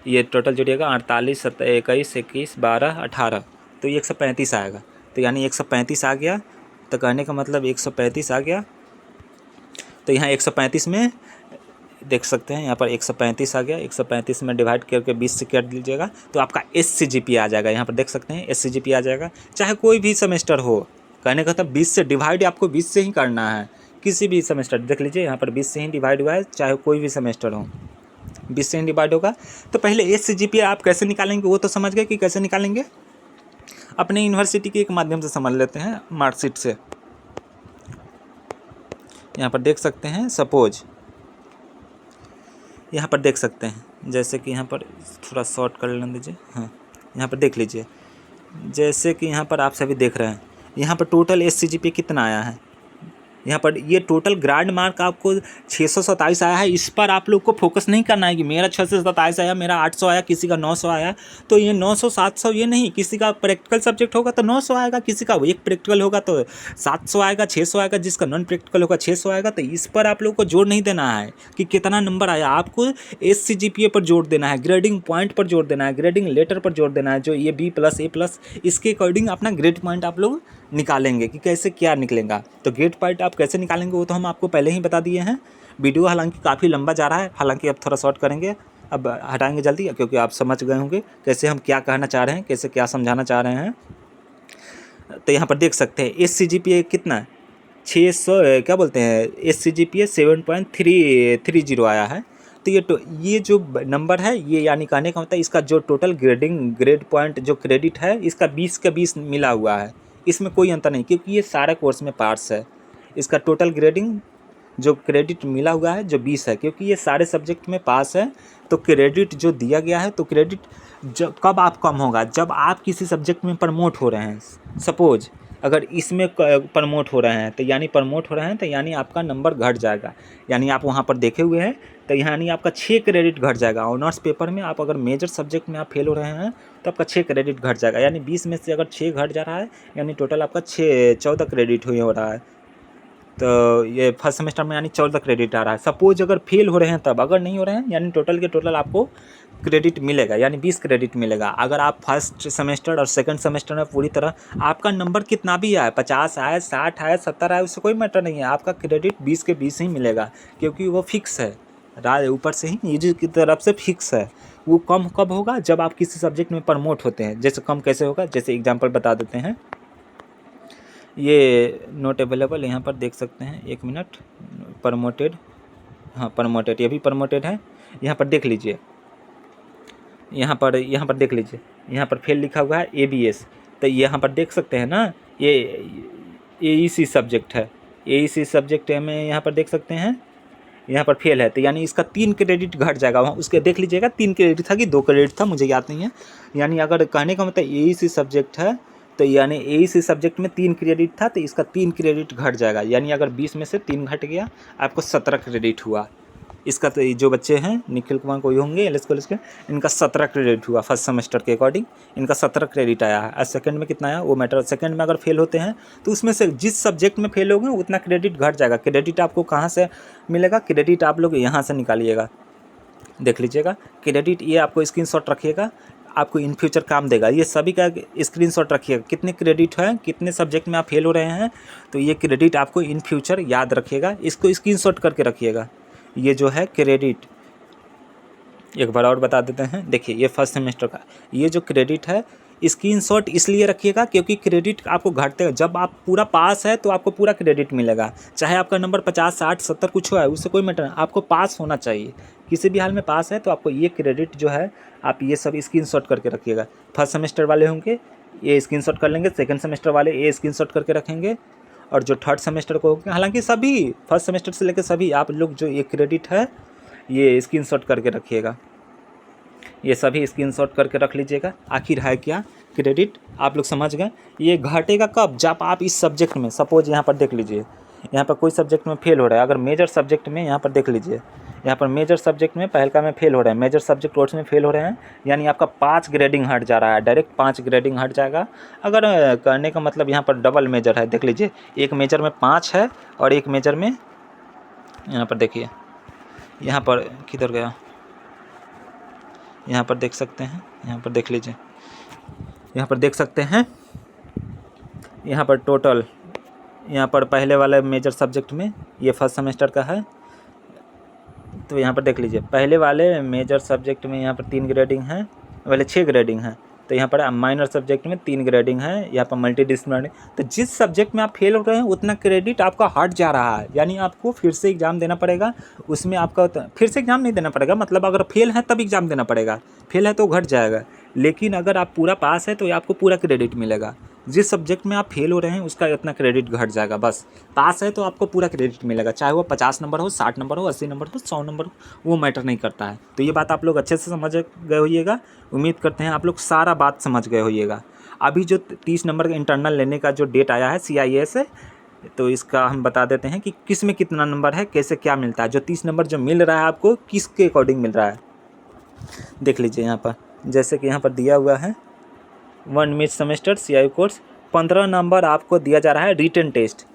ये टोटल जुड़िएगा 48, 21, 21, 12, 18, तो ये 135 आएगा। तो यानी 135 आ गया। तो कहने का मतलब 135 आ गया। तो यहाँ 135 में देख सकते हैं, यहाँ पर 135 आ गया। 135 में डिवाइड करके 20 से कर दीजिएगा तो आपका SCGP आ जाएगा। यहाँ पर देख सकते हैं SCGP आ जाएगा, चाहे कोई भी सेमेस्टर हो। कहने का मतलब 20 से डिवाइड आपको 20 से ही करना है, किसी भी सेमेस्टर। देख लीजिए यहाँ पर 20 से ही डिवाइड हुआ है, चाहे कोई भी सेमेस्टर हो 20 से ही डिवाइड होगा। तो पहले SCGP आप कैसे निकालेंगे वो तो समझ गए कि कैसे निकालेंगे। अपने यूनिवर्सिटी के एक माध्यम से समझ लेते हैं, मार्कशीट से। यहाँ पर देख सकते हैं, सपोज यहाँ पर देख सकते हैं, जैसे कि यहाँ पर थोड़ा शॉर्ट कर लेने दीजिए। हाँ, यहाँ पर देख लीजिए, जैसे कि यहाँ पर आप सभी देख रहे हैं, यहाँ पर टोटल SCGP कितना आया है। यहाँ पर ये टोटल ग्रांड मार्क आपको 627 आया है। इस पर आप लोग को फोकस नहीं करना है कि मेरा 627 आया, मेरा 800 आया, किसी का 900 आया। तो ये 900 700 ये नहीं, किसी का प्रैक्टिकल सब्जेक्ट होगा तो 900 आएगा, किसी का एक प्रैक्टिकल होगा तो 700 आएगा, 600 आएगा, जिसका नॉन प्रैक्टिकल होगा 600 आएगा। तो इस पर आप लोग को जोर नहीं देना है कि कितना नंबर आया, आपको SCGPA पर जोर देना है, ग्रेडिंग पॉइंट पर जोर देना है, ग्रेडिंग लेटर पर जोर देना है, जो ये B+, A+, इसके अकॉर्डिंग अपना ग्रेड पॉइंट आप लोग निकालेंगे कि कैसे क्या निकलेगा। तो ग्रेड पॉइंट आप कैसे निकालेंगे वो तो हम आपको पहले ही बता दिए हैं। वीडियो हालांकि काफ़ी लंबा जा रहा है, हालांकि अब थोड़ा शॉर्ट करेंगे, अब हटाएंगे जल्दी, क्योंकि आप समझ गए होंगे कैसे हम क्या कहना चाह रहे हैं, कैसे क्या समझाना चाह रहे हैं। तो यहाँ पर देख सकते हैं SCGPA कितना है, 600 क्या बोलते हैं, SCGPA 7.330 आया है। तो ये जो नंबर है ये, यानी कहने का मतलब इसका जो टोटल ग्रेड पॉइंट जो क्रेडिट है, इसका 20 का 20 मिला हुआ है, इसमें कोई अंतर नहीं, क्योंकि ये सारा कोर्स में पार्ट्स है। इसका टोटल ग्रेडिंग जो क्रेडिट मिला हुआ है जो 20 है, क्योंकि ये सारे सब्जेक्ट में पास है। तो क्रेडिट जो दिया गया है, तो क्रेडिट जब कब आप कम होगा, जब आप किसी सब्जेक्ट में प्रमोट हो रहे हैं। सपोज अगर इसमें प्रमोट हो रहे हैं, तो यानी प्रमोट हो रहे हैं, तो यानी आपका नंबर घट जाएगा। यानी आप वहाँ पर देखे हुए हैं, तो यानी आपका 6 क्रेडिट घट जाएगा। ऑनर्स पेपर में आप अगर मेजर सब्जेक्ट में आप फेल हो रहे हैं तो आपका 6 क्रेडिट घट जाएगा। यानी 20 में से अगर 6 घट जा रहा है, यानी टोटल आपका 14 क्रेडिट हो रहा है। तो ये फर्स्ट सेमेस्टर में यानी 14 क्रेडिट आ रहा है। सपोज अगर फेल हो रहे हैं तब, अगर नहीं हो रहे हैं यानी टोटल के टोटल आपको क्रेडिट मिलेगा, यानी 20 क्रेडिट मिलेगा। अगर आप फर्स्ट सेमेस्टर और सेकंड सेमेस्टर में पूरी तरह आपका नंबर कितना भी आए, 50 आए, 60 आए, 70 आए, उससे कोई मैटर नहीं है, आपका क्रेडिट 20 के 20 ही मिलेगा, क्योंकि वो फिक्स है, ऊपर से ही यूजी की तरफ से फिक्स है। वो कम कब होगा, जब आप किसी सब्जेक्ट में प्रमोट होते हैं। जैसे कम कैसे होगा, जैसे एग्जाम्पल बता देते हैं। ये नोट अवेलेबल यहाँ पर देख सकते हैं, 1 मिनट। प्रमोटेड, हाँ प्रमोटेड, ये भी प्रमोटेड है। यहाँ पर देख लीजिए, यहाँ पर देख लीजिए, यहाँ पर फेल लिखा हुआ है ABS। तो यहाँ पर देख सकते हैं ना, ये AEC सब्जेक्ट है, AEC सब्जेक्ट में यहाँ पर देख सकते हैं, यहाँ पर फेल है, तो यानी इसका 3 क्रेडिट घट जाएगा। वहाँ उसके देख लीजिएगा 3 क्रेडिट था कि 2 क्रेडिट था, मुझे याद नहीं है। यानी अगर कहने का मतलब AEC सब्जेक्ट है, तो यानी AEC सब्जेक्ट में 3 क्रेडिट था, तो इसका 3 क्रेडिट घट जाएगा। यानी अगर 20 में से 3 घट गया, आपको 17 क्रेडिट हुआ। इसका तो जो बच्चे हैं निखिल कुमार कोई होंगे LS कॉलेज के, इनका 17 क्रेडिट हुआ फर्स्ट सेमेस्टर के अकॉर्डिंग, इनका 17 क्रेडिट आया है। और सेकंड में कितना आया वो मैटर, सेकंड में अगर फेल होते हैं तो उसमें से जिस सब्जेक्ट में फेल होंगे उतना क्रेडिट घट जाएगा। क्रेडिट आपको कहाँ से मिलेगा, क्रेडिट आप लोग यहाँ से निकालिएगा, देख लीजिएगा। क्रेडिट ये आपको स्क्रीनशॉट रखिएगा, आपको इन फ्यूचर काम देगा। ये सभी का स्क्रीनशॉट रखिएगा, कितने क्रेडिट हैं, कितने सब्जेक्ट में आप फेल हो रहे हैं, तो ये क्रेडिट आपको इन फ्यूचर याद रखिएगा, इसको स्क्रीनशॉट करके रखिएगा। ये जो है क्रेडिट, एक बार और बता देते हैं, देखिए ये फर्स्ट सेमेस्टर का ये जो क्रेडिट है, स्क्रीनशॉट इसलिए रखिएगा क्योंकि क्रेडिट आपको घटते, जब आप पूरा पास है तो आपको पूरा क्रेडिट मिलेगा। चाहे आपका नंबर 50, 60, 70 कुछ है, उससे कोई मैटर नहीं, आपको पास होना चाहिए, किसी भी हाल में पास है, तो आपको ये क्रेडिट जो है आप ये सब स्क्रीनशॉट करके रखिएगा। फर्स्ट सेमेस्टर वाले होंगे ये स्क्रीनशॉट कर लेंगे, सेकंड सेमेस्टर वाले ये स्क्रीनशॉट करके रखेंगे, और जो थर्ड सेमेस्टर को होगा, हालांकि सभी फर्स्ट सेमेस्टर से लेकर सभी आप लोग जो ये क्रेडिट है ये स्क्रीनशॉट करके रखिएगा, ये सभी स्क्रीनशॉट करके रख लीजिएगा। आखिर है क्या क्रेडिट, आप लोग समझ गए। ये घटेगा कब, जब आप इस सब्जेक्ट में, सपोज यहाँ पर देख लीजिए, यहाँ पर कोई सब्जेक्ट में फेल हो रहा है, अगर मेजर सब्जेक्ट में, यहाँ पर देख लीजिए, यहाँ पर मेजर सब्जेक्ट में पहलका में फेल हो रहे हैं, मेजर सब्जेक्ट कोर्स में फेल हो रहे हैं, यानी आपका 5 ग्रेडिंग हट जा रहा है, डायरेक्ट 5 ग्रेडिंग हट जाएगा। अगर करने का मतलब यहाँ पर डबल मेजर है, देख लीजिए, एक मेजर में 5 है और एक मेजर में, यहाँ पर देखिए, यहाँ पर किधर गया, यहाँ पर देख सकते हैं, यहाँ पर देख लीजिए, यहाँ पर देख सकते हैं, यहाँ पर टोटल, यहाँ पर पहले वाले मेजर सब्जेक्ट में ये फर्स्ट सेमेस्टर का है, तो यहाँ पर देख लीजिए, पहले वाले मेजर सब्जेक्ट में यहाँ पर 3 ग्रेडिंग है, पहले 6 ग्रेडिंग है, तो यहाँ पर माइनर सब्जेक्ट में 3 ग्रेडिंग है, यहाँ पर मल्टी डिसिप्लिनरी। तो जिस सब्जेक्ट में आप फेल हो रहे हैं उतना क्रेडिट आपका हट जा रहा है, यानी आपको फिर से एग्ज़ाम देना पड़ेगा, उसमें आपका फिर से एग्ज़ाम नहीं देना पड़ेगा, मतलब अगर फेल है तब एग्ज़ाम देना पड़ेगा, फेल है तो घट जाएगा, लेकिन अगर आप पूरा पास है तो आपको पूरा क्रेडिट मिलेगा। जिस सब्जेक्ट में आप फेल हो रहे हैं उसका इतना क्रेडिट घट जाएगा, बस पास है तो आपको पूरा क्रेडिट मिलेगा, चाहे वो 50 नंबर हो, 60 नंबर हो, 80 नंबर हो, 100 नंबर हो, वो मैटर नहीं करता है। तो ये बात आप लोग अच्छे से समझ गए होइएगा, उम्मीद करते हैं आप लोग सारा बात समझ गए होइएगा। अभी जो 30 नंबर का इंटरनल लेने का जो डेट आया है CIS से, तो इसका हम बता देते हैं कि किस में कितना नंबर है, कैसे क्या मिलता है, जो 30 नंबर जो मिल रहा है आपको किसके अकॉर्डिंग मिल रहा है, देख लीजिए यहाँ पर, जैसे कि यहाँ पर दिया हुआ है 1 mid semester CI course, 15 number आपको दिया जा रहा है रिटन टेस्ट,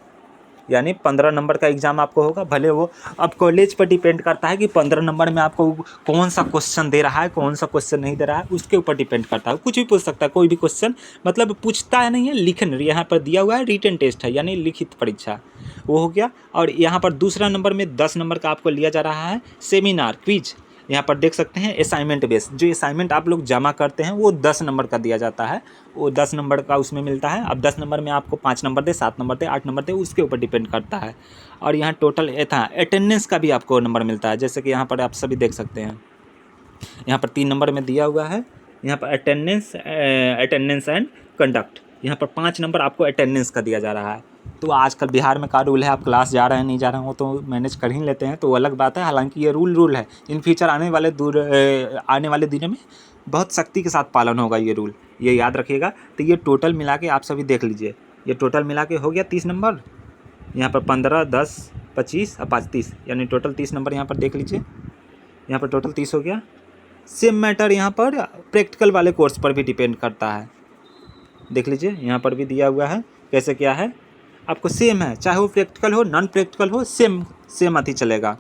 यानी 15 नंबर का एग्ज़ाम आपको होगा, भले वो अब कॉलेज पर डिपेंड करता है कि 15 नंबर में आपको कौन सा क्वेश्चन दे रहा है, कौन सा क्वेश्चन नहीं दे रहा है, उसके ऊपर डिपेंड करता है, कुछ भी पूछ सकता है, कोई भी क्वेश्चन, मतलब पूछता है नहीं है, लिखन, यहाँ पर दिया हुआ है रिटन टेस्ट है, यानी लिखित परीक्षा, वो हो गया। और यहाँ पर दूसरा नंबर में 10 नंबर का आपको लिया जा रहा है सेमिनार क्विज, यहाँ पर देख सकते हैं असाइनमेंट बेस, जो असाइनमेंट आप लोग जमा करते हैं वो 10 नंबर का दिया जाता है, वो 10 नंबर का उसमें मिलता है। अब 10 नंबर में आपको 5 नंबर दे, 7 नंबर दे, 8 नंबर दे, उसके ऊपर डिपेंड करता है। और यहाँ टोटल था अटेंडेंस का भी आपको नंबर मिलता है, जैसे कि यहाँ पर आप सभी देख सकते हैं, यहाँ पर 3 नंबर में दिया हुआ है, यहाँ पर अटेंडेंस एंड कंडक्ट, यहाँ पर 5 नंबर आपको अटेंडेंस का दिया जा रहा है। तो आजकल बिहार में का रूल है, आप क्लास जा रहे हैं नहीं जा रहे हैं वो तो मैनेज कर ही लेते हैं, तो अलग बात है, हालांकि ये रूल है, इन फ्यूचर आने वाले दिनों में बहुत सख्ती के साथ पालन होगा ये रूल, ये याद रखिएगा। तो ये टोटल मिला के आप सभी देख लीजिए, ये टोटल मिला के हो गया 30 नंबर, यहाँ पर 15, 10, 25 और 5 30, यानी टोटल 30 नंबर यहाँ पर देख लीजिए, यहाँ पर टोटल 30 हो गया। सेम मैटर यहाँ पर प्रैक्टिकल वाले कोर्स पर भी डिपेंड करता है, देख लीजिए यहाँ पर भी दिया हुआ है कैसे क्या है, आपको सेम है, चाहे वो प्रैक्टिकल हो नॉन प्रैक्टिकल हो, सेम अथी चलेगा।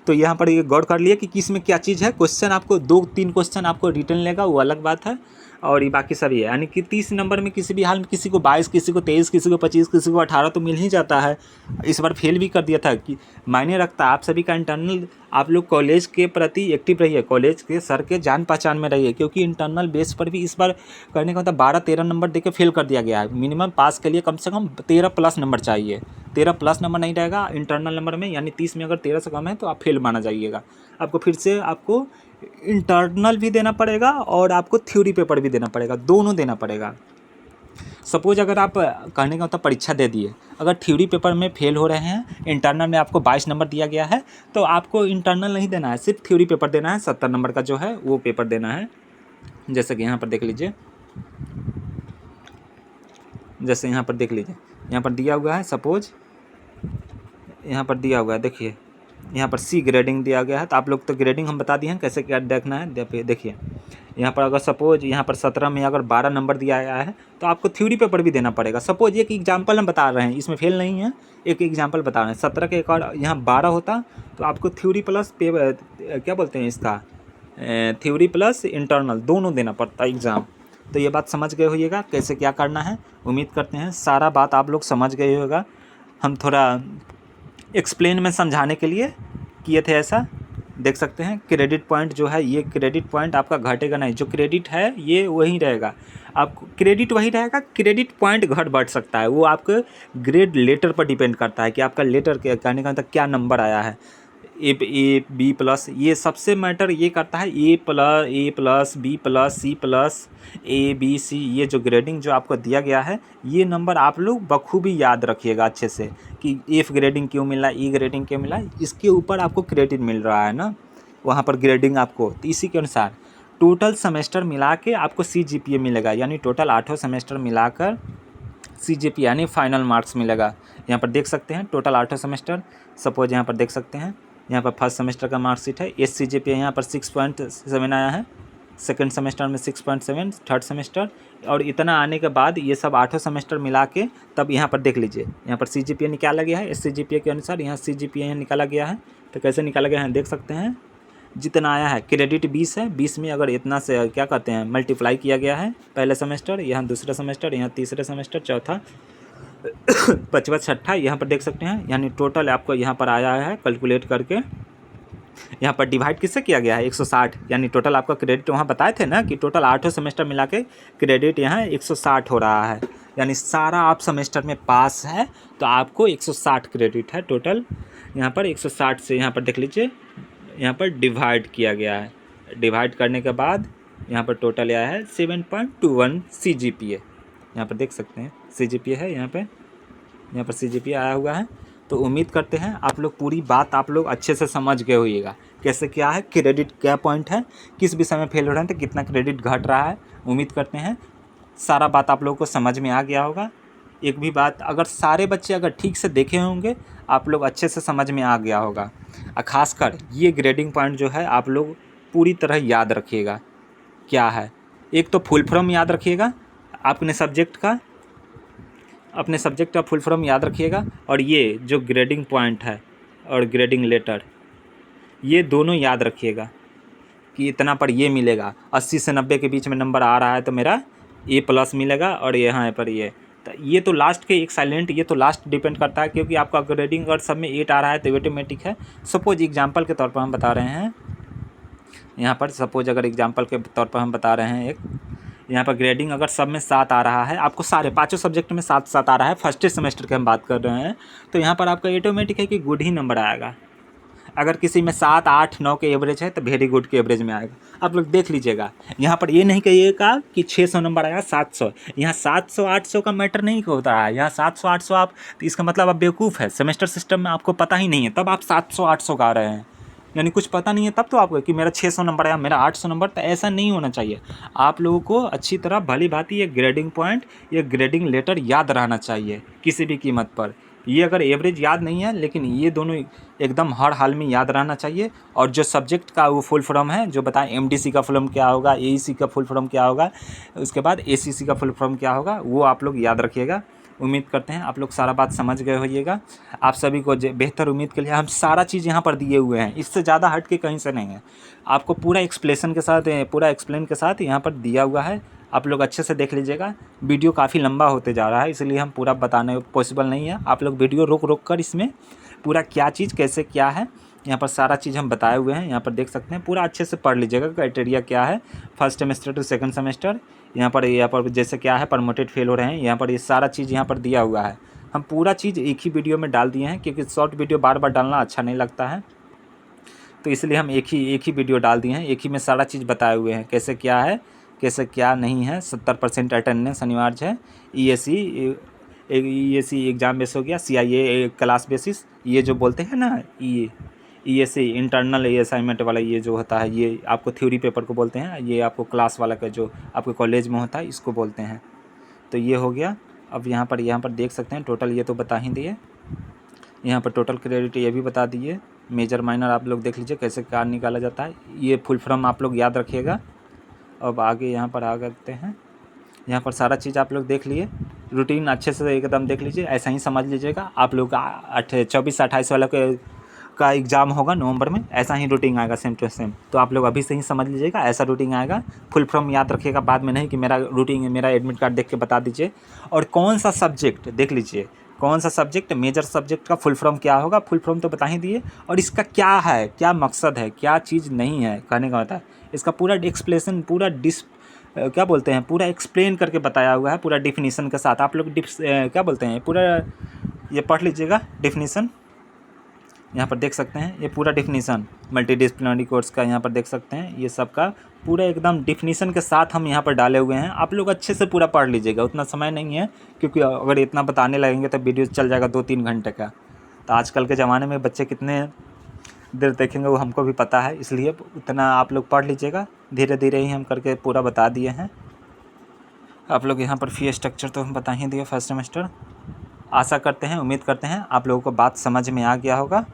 तो यहाँ पर ये गौर कर लिए कि किस में क्या चीज़ है, क्वेश्चन आपको 2-3 क्वेश्चन आपको रिटर्न लेगा, वो अलग बात है, और ये बाकी सभी है, यानी कि 30 नंबर में किसी भी हाल में किसी को 22, किसी को 23, किसी को 25, किसी को 18 तो मिल ही जाता है। इस बार फेल भी कर दिया था कि मायने रखता है। आप सभी का इंटरनल, आप लोग कॉलेज के प्रति एक्टिव रहिए, कॉलेज के सर के जान पहचान में रहिए, क्योंकि इंटरनल बेस पर भी इस बार करने का मतलब 12-13 नंबर देके फेल कर दिया गया है। मिनिमम पास के लिए कम से कम 13+ नंबर चाहिए, 13+ नंबर नहीं रहेगा इंटरनल नंबर में, यानी 30 में अगर 13 से कम है तो आप फेल माना जाइएगा। आपको फिर से आपको इंटरनल भी देना पड़ेगा और आपको थ्योरी पेपर भी देना पड़ेगा, दोनों देना पड़ेगा। सपोज अगर आप कहने का मतलब परीक्षा दे दिए, अगर थ्योरी पेपर में फेल हो रहे हैं, इंटरनल में आपको 22 नंबर दिया गया है, तो आपको इंटरनल नहीं देना है, सिर्फ थ्योरी पेपर देना है, 70 नंबर का जो है वो पेपर देना है। जैसे कि यहाँ पर देख लीजिए, जैसे यहाँ पर देख लीजिए, यहाँ पर दिया हुआ है, सपोज यहाँ पर दिया हुआ है, देखिए यहाँ पर C ग्रेडिंग दिया गया है, तो आप लोग तो ग्रेडिंग हम बता दिए हैं कैसे क्या देखना है। देखिए यहाँ पर अगर सपोज यहाँ पर 17 में अगर 12 नंबर दिया गया है तो आपको थ्योरी पेपर भी देना पड़ेगा। सपोज एक एग्जांपल हम बता रहे हैं, इसमें फेल नहीं है, एक एग्जांपल बता रहे हैं, 17 के एक और यहाँ 12 होता तो आपको थ्योरी प्लस क्या बोलते हैं इसका, थ्योरी प्लस इंटरनल दोनों देना पड़ता एग्ज़ाम। तो ये बात समझ गए होइएगा कैसे क्या करना है। उम्मीद करते हैं सारा बात आप लोग समझ गए होगा। हम थोड़ा एक्सप्लेन में समझाने के लिए किए थे ऐसा। देख सकते हैं क्रेडिट पॉइंट जो है, ये क्रेडिट पॉइंट आपका घटेगा नहीं, जो क्रेडिट है ये वही रहेगा, आपको क्रेडिट वही रहेगा, क्रेडिट पॉइंट घट बढ़ सकता है, वो आपके ग्रेड लेटर पर डिपेंड करता है कि आपका लेटर के कहने का मतलब क्या नंबर आया है। ए बी प्लस, ये सबसे मैटर ये करता है A plus B plus C plus A B C, ये जो ग्रेडिंग जो आपको दिया गया है ये नंबर आप लोग बखूबी याद रखिएगा अच्छे से कि एफ ग्रेडिंग क्यों मिला, ई ग्रेडिंग क्यों मिला, इसके ऊपर आपको क्रेडिट मिल रहा है ना वहाँ पर ग्रेडिंग आपको, तो इसी के अनुसार टोटल सेमेस्टर मिला के आपको CGPA मिलेगा, यानी टोटल 8 सेमेस्टर मिलाकर CGPA यानी फाइनल मार्क्स मिलेगा। यहाँ पर देख सकते हैं टोटल 8 सेमेस्टर, सपोज यहाँ पर देख सकते हैं यहाँ पर फर्स्ट सेमेस्टर का मार्कशीट है, CGPA यहाँ पर 6.7 आया है, सेकंड सेमेस्टर में 6.7, थर्ड सेमेस्टर, और इतना आने के बाद ये सब 8 सेमेस्टर मिला के तब यहाँ पर देख लीजिए यहाँ पर CGPA निकाला गया है, CGPA के अनुसार यहाँ CGPA यहाँ निकाला गया है। तो कैसे निकाला गया है देख सकते हैं, जितना आया है क्रेडिट 20 है, 20 में अगर इतना से क्या कहते हैं मल्टीप्लाई किया गया है, पहले सेमेस्टर, यहाँ दूसरा सेमेस्टर, यहाँ तीसरा सेमेस्टर, चौथा, पाँचवा, छठा, यहाँ पर देख सकते हैं, यानी टोटल आपको यहाँ पर आया है कैलकुलेट करके, यहाँ पर डिवाइड किससे किया गया है 160, यानी टोटल आपका क्रेडिट वहाँ बताए थे ना कि टोटल 8 सेमेस्टर मिला के क्रेडिट यहाँ 160 हो रहा है, यानी सारा आप सेमेस्टर में पास है तो आपको 160 क्रेडिट है टोटल। यहाँ पर 160 से यहाँ पर देख लीजिए यहाँ पर डिवाइड किया गया है, डिवाइड करने के बाद यहाँ पर टोटल आया है 7.21 CGPA, यहाँ पर देख सकते हैं CGPA है, यहाँ पर CGPA आया हुआ है। तो उम्मीद करते हैं आप लोग पूरी बात आप लोग अच्छे से समझ गए होइएगा, कैसे क्या है क्रेडिट, क्या पॉइंट है, किस विषय में फेल हो रहे हैं तो कितना क्रेडिट घट रहा है। उम्मीद करते हैं सारा बात आप लोगों को समझ में आ गया होगा। एक भी बात अगर सारे बच्चे अगर ठीक से देखे होंगे आप लोग अच्छे से समझ में आ गया होगा। और ख़ासकर ये ग्रेडिंग पॉइंट जो है आप लोग पूरी तरह याद रखिएगा क्या है। एक तो फुल फॉर्म याद रखिएगा अपने सब्जेक्ट का फुल फॉर्म याद रखिएगा, और ये जो ग्रेडिंग पॉइंट है और ग्रेडिंग लेटर ये दोनों याद रखिएगा कि इतना पर ये मिलेगा, 80 से 90 के बीच में नंबर आ रहा है तो मेरा A+ मिलेगा, और यहाँ पर ये तो लास्ट के एक साइलेंट, ये तो लास्ट डिपेंड करता है क्योंकि आपका ग्रेडिंग अगर सब में 8 आ रहा है तो ऑटोमेटिक है। सपोज एग्जांपल के तौर पर हम बता रहे हैं, यहाँ पर सपोज अगर एग्जांपल के तौर पर हम बता रहे हैं, एक यहाँ पर ग्रेडिंग अगर सब में 7 आ रहा है, आपको सारे 5 सब्जेक्ट में 7 आ रहा है, फर्स्ट सेमेस्टर की हम बात कर रहे हैं, तो यहाँ पर आपका ऑटोमेटिक है कि गुड ही नंबर आएगा। अगर किसी में 7, 8, 9 के एवरेज है तो वेरी गुड के एवरेज में आएगा। आप लोग देख लीजिएगा, यहाँ पर ये नहीं कहिएगा कि 600 नंबर आएगा 700, यहाँ 700 800 का मैटर नहीं होता है, यहाँ 700 800 आप, तो इसका मतलब आप बेवकूफ़ है, सेमेस्टर सिस्टम में आपको पता ही नहीं है तब आप 700 800 का आ रहे हैं, यानी कुछ पता नहीं है तब तो आपको कि मेरा 600 नंबर आया, मेरा 800 नंबर, तो ऐसा नहीं होना चाहिए। आप लोगों को अच्छी तरह भली भांति ये ग्रेडिंग पॉइंट, ये ग्रेडिंग लेटर याद रहना चाहिए किसी भी कीमत पर। ये अगर एवरेज याद नहीं है लेकिन ये दोनों एकदम हर हाल में याद रहना चाहिए। और जो सब्जेक्ट का वो फुल फॉर्म है जो बताएं, MDC का फुल फॉर्म क्या होगा, AEC का फुल फॉर्म क्या होगा, उसके बाद ACC का फुल फॉर्म क्या होगा, वो आप लोग याद रखिएगा। उम्मीद करते हैं आप लोग सारा बात समझ गए होइएगा। आप सभी को बेहतर उम्मीद के लिए हम सारा चीज़ यहाँ पर दिए हुए हैं, इससे ज़्यादा हट के कहीं से नहीं है। आपको पूरा एक्सप्लेन के साथ यहाँ पर दिया हुआ है, आप लोग अच्छे से देख लीजिएगा। वीडियो काफ़ी लंबा होते जा रहा है इसलिए हम पूरा बताने पॉसिबल नहीं है। आप लोग वीडियो रोक कर इसमें पूरा क्या चीज़ कैसे क्या है यहाँ पर सारा चीज़ हम बताए हुए हैं, यहाँ पर देख सकते हैं। पूरा अच्छे से पढ़ लीजिएगा क्राइटेरिया क्या है first semester two second semester, यहाँ पर जैसे क्या है प्रमोटेड फेल हो रहे हैं, यहाँ पर ये सारा चीज़ यहाँ पर दिया हुआ है। हम पूरा चीज़ एक ही वीडियो में डाल दिए हैं क्योंकि शॉर्ट वीडियो बार बार डालना अच्छा नहीं लगता है, तो इसलिए हम एक ही वीडियो डाल दिए हैं। एक ही में सारा चीज़ बताए हुए हैं कैसे क्या है कैसे क्या नहीं है। 70% अटेंडेंस अनिवार्य है। ESE एग्ज़ाम बेस हो गया, CIA क्लास बेसिस, ये जो बोलते हैं ना ESE इंटरनल असाइनमेंट वाला ये जो होता है ये आपको थ्योरी पेपर को बोलते हैं, ये आपको क्लास वाला का जो आपके कॉलेज में होता है इसको बोलते हैं। तो ये हो गया। अब यहाँ पर देख सकते हैं टोटल ये तो बता ही दिए, यहाँ पर टोटल क्रेडिट ये भी बता दिए। मेजर माइनर आप लोग देख लीजिए कैसे क्या निकाला जाता है, ये फुल फॉर्म आप लोग याद रखिएगा। अब आगे यहाँ पर आ करते हैं, यहाँ पर सारा चीज़ आप लोग देख लिए, रूटीन अच्छे से एकदम देख लीजिए, ऐसा ही समझ लीजिएगा। आप लोग 24-28 वाला का एग्ज़ाम होगा नवंबर में, ऐसा ही रूटीन आएगा सेम टू सेम, तो आप लोग अभी से ही समझ लीजिएगा ऐसा रूटीन आएगा। फुल फॉर्म याद रखिएगा, बाद में नहीं कि मेरा रूटीन मेरा एडमिट कार्ड देख के बता दीजिए। और कौन सा सब्जेक्ट देख लीजिए, कौन सा सब्जेक्ट मेजर सब्जेक्ट का फुल फॉर्म क्या होगा, फुल फॉर्म तो बता ही दिए, और इसका क्या है, क्या मकसद है, क्या चीज़ नहीं है कहने का मतलब इसका पूरा एक्सप्लेनेशन पूरा क्या बोलते हैं पूरा एक्सप्लेन करके बताया हुआ है पूरा डिफिनीसन के साथ। आप लोग क्या बोलते हैं पूरा ये पढ़ लीजिएगा डिफिनीसन। यहाँ पर देख सकते हैं ये पूरा डिफिनीसन मल्टीडिसिप्लिनरी कोर्स का यहाँ पर देख सकते हैं, ये सब का पूरा एकदम डिफिनीसन के साथ हम यहाँ पर डाले हुए हैं। आप लोग अच्छे से पूरा पढ़ लीजिएगा, उतना समय नहीं है क्योंकि अगर इतना बताने लगेंगे तो वीडियो चल जाएगा 2-3 घंटे का। तो आजकल के ज़माने में बच्चे कितने देर देखेंगे वो हमको भी पता है, इसलिए उतना आप लोग पढ़ लीजिएगा। धीरे धीरे ही हम करके पूरा बता दिए हैं। आप लोग यहाँ पर फ़ी स्ट्रक्चर तो हम बता ही दिए फर्स्ट सेमेस्टर। आशा करते हैं, उम्मीद करते हैं आप लोगों को बात समझ में आ गया होगा।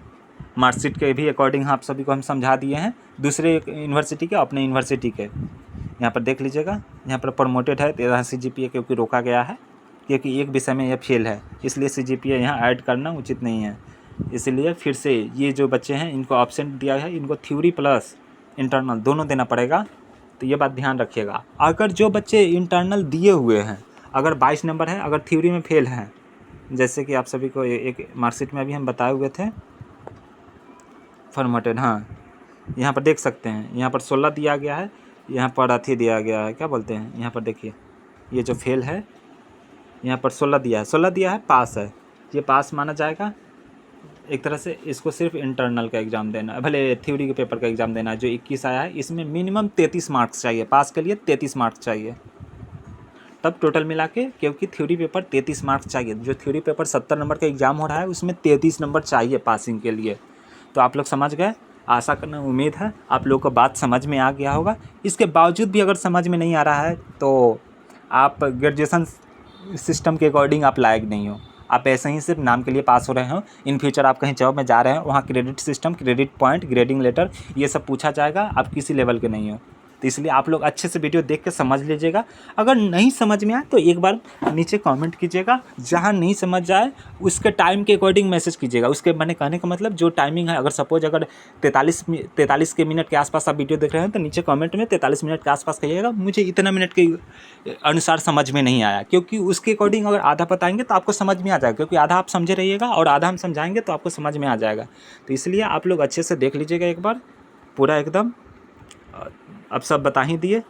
मार्कशीट के भी अकॉर्डिंग आप सभी को हम समझा दिए हैं, दूसरे यूनिवर्सिटी के अपने यूनिवर्सिटी के। यहाँ पर देख लीजिएगा, यहाँ पर प्रमोटेड है 13 CGPA क्योंकि रोका गया है, क्योंकि एक विषय में यह फेल है, इसलिए CGPA यहाँ ऐड करना उचित नहीं है। इसलिए फिर से ये जो बच्चे हैं इनको ऑप्शन दिया है, इनको थ्योरी प्लस इंटरनल दोनों देना पड़ेगा। तो ये बात ध्यान रखिएगा। अगर जो बच्चे इंटरनल दिए हुए हैं, अगर 22 नंबर है, अगर थ्योरी में फेल हैं, जैसे कि आप सभी को एक मार्कशीट में अभी हम बताए हुए थे फॉर्मेटेड, हाँ यहाँ पर देख सकते हैं, यहाँ पर 16 दिया गया है, यहाँ पर अथी दिया गया है, क्या बोलते हैं, यहाँ पर देखिए ये जो फेल है यहाँ पर 16 दिया है, 16 दिया है, पास है, ये पास माना जाएगा एक तरह से। इसको सिर्फ इंटरनल का एग्ज़ाम देना है, भले थ्योरी के पेपर का एग्ज़ाम देना है। जो 21 आया है इसमें मिनिमम 33 मार्क्स चाहिए, पास के लिए 33 मार्क्स चाहिए, तब टोटल मिला के, क्योंकि थ्योरी पेपर 33 मार्क्स चाहिए। जो थ्योरी पेपर 70 नंबर का एग्ज़ाम हो रहा है उसमें 33 नंबर चाहिए पासिंग के लिए। तो आप लोग समझ गए, आशा करना उम्मीद है आप लोगों को बात समझ में आ गया होगा। इसके बावजूद भी अगर समझ में नहीं आ रहा है तो आप ग्रेजुएशन सिस्टम के अकॉर्डिंग आप लायक नहीं हो, आप ऐसे ही सिर्फ नाम के लिए पास हो रहे हो। इन फ्यूचर आप कहीं जॉब में जा रहे हैं, वहाँ credit system, credit point, grading letter ये सब पूछा जाएगा, आप किसी लेवल के नहीं हो। तो इसलिए आप लोग अच्छे से वीडियो देख के समझ लीजिएगा। अगर नहीं समझ में आए तो एक बार नीचे कमेंट कीजिएगा, जहाँ नहीं समझ आए उसके टाइम के अकॉर्डिंग मैसेज कीजिएगा। उसके मैंने कहने का मतलब जो टाइमिंग है, अगर सपोज अगर 43 के मिनट के आसपास आप वीडियो देख रहे हैं तो नीचे कमेंट में 43 मिनट के आसपास कहिएगा, मुझे इतना मिनट के अनुसार समझ में नहीं आया, क्योंकि उसके अकॉर्डिंग अगर आधा बताएंगे तो आपको समझ में आ जाएगा, क्योंकि आधा आप समझे रहिएगा और आधा हम समझाएंगे तो आपको समझ में आ जाएगा। तो इसलिए आप लोग अच्छे से देख लीजिएगा एक बार पूरा एकदम। अब सब बता ही दिए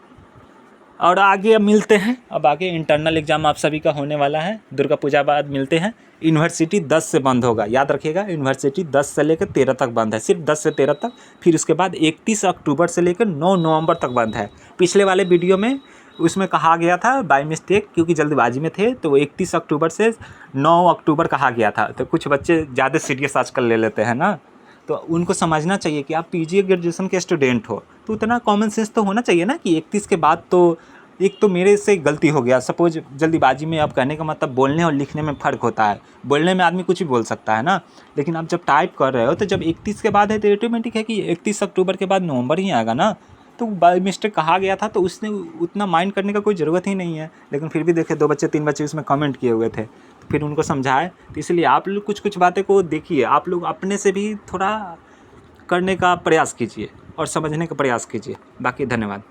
और आगे अब मिलते हैं। अब आगे इंटरनल एग्ज़ाम आप सभी का होने वाला है, दुर्गा पूजा बाद मिलते हैं। यूनिवर्सिटी 10 से बंद होगा, याद रखिएगा, यूनिवर्सिटी 10 से लेकर 13 तक बंद है, सिर्फ 10 से 13 तक। फिर उसके बाद 31 अक्टूबर से लेकर 9 नवंबर तक बंद है। पिछले वाले वीडियो में उसमें कहा गया था बाय मिस्टेक, क्योंकि जल्दबाजी में थे, तो 31 अक्टूबर से 9 अक्टूबर कहा गया था। तो कुछ बच्चे ज़्यादा सीरियस आजकल ले लेते हैं ना, तो उनको समझना चाहिए कि आप PG ग्रेजुएशन के स्टूडेंट हो तो उतना कॉमन सेंस तो होना चाहिए ना कि 31 के बाद तो एक तो मेरे से गलती हो गया, सपोज जल्दीबाजी में। अब कहने का मतलब बोलने और लिखने में फ़र्क होता है, बोलने में आदमी कुछ भी बोल सकता है ना, लेकिन आप जब टाइप कर रहे हो तो जब 31 के बाद है तो ऑटोमेटिक है कि 31 अक्टूबर के बाद नवंबर ही आएगा ना। तो बाय मिस्टेक कहा गया था तो उसने उतना माइंड करने का कोई ज़रूरत ही नहीं है, लेकिन फिर भी देखे 2 बच्चे 3 बच्चे उसमें कमेंट किए हुए थे, तो फिर उनको समझाए। तो इसलिए आप लोग कुछ बातें को देखिए, आप लोग अपने से भी थोड़ा करने का प्रयास कीजिए और समझने का प्रयास कीजिए। बाकी धन्यवाद।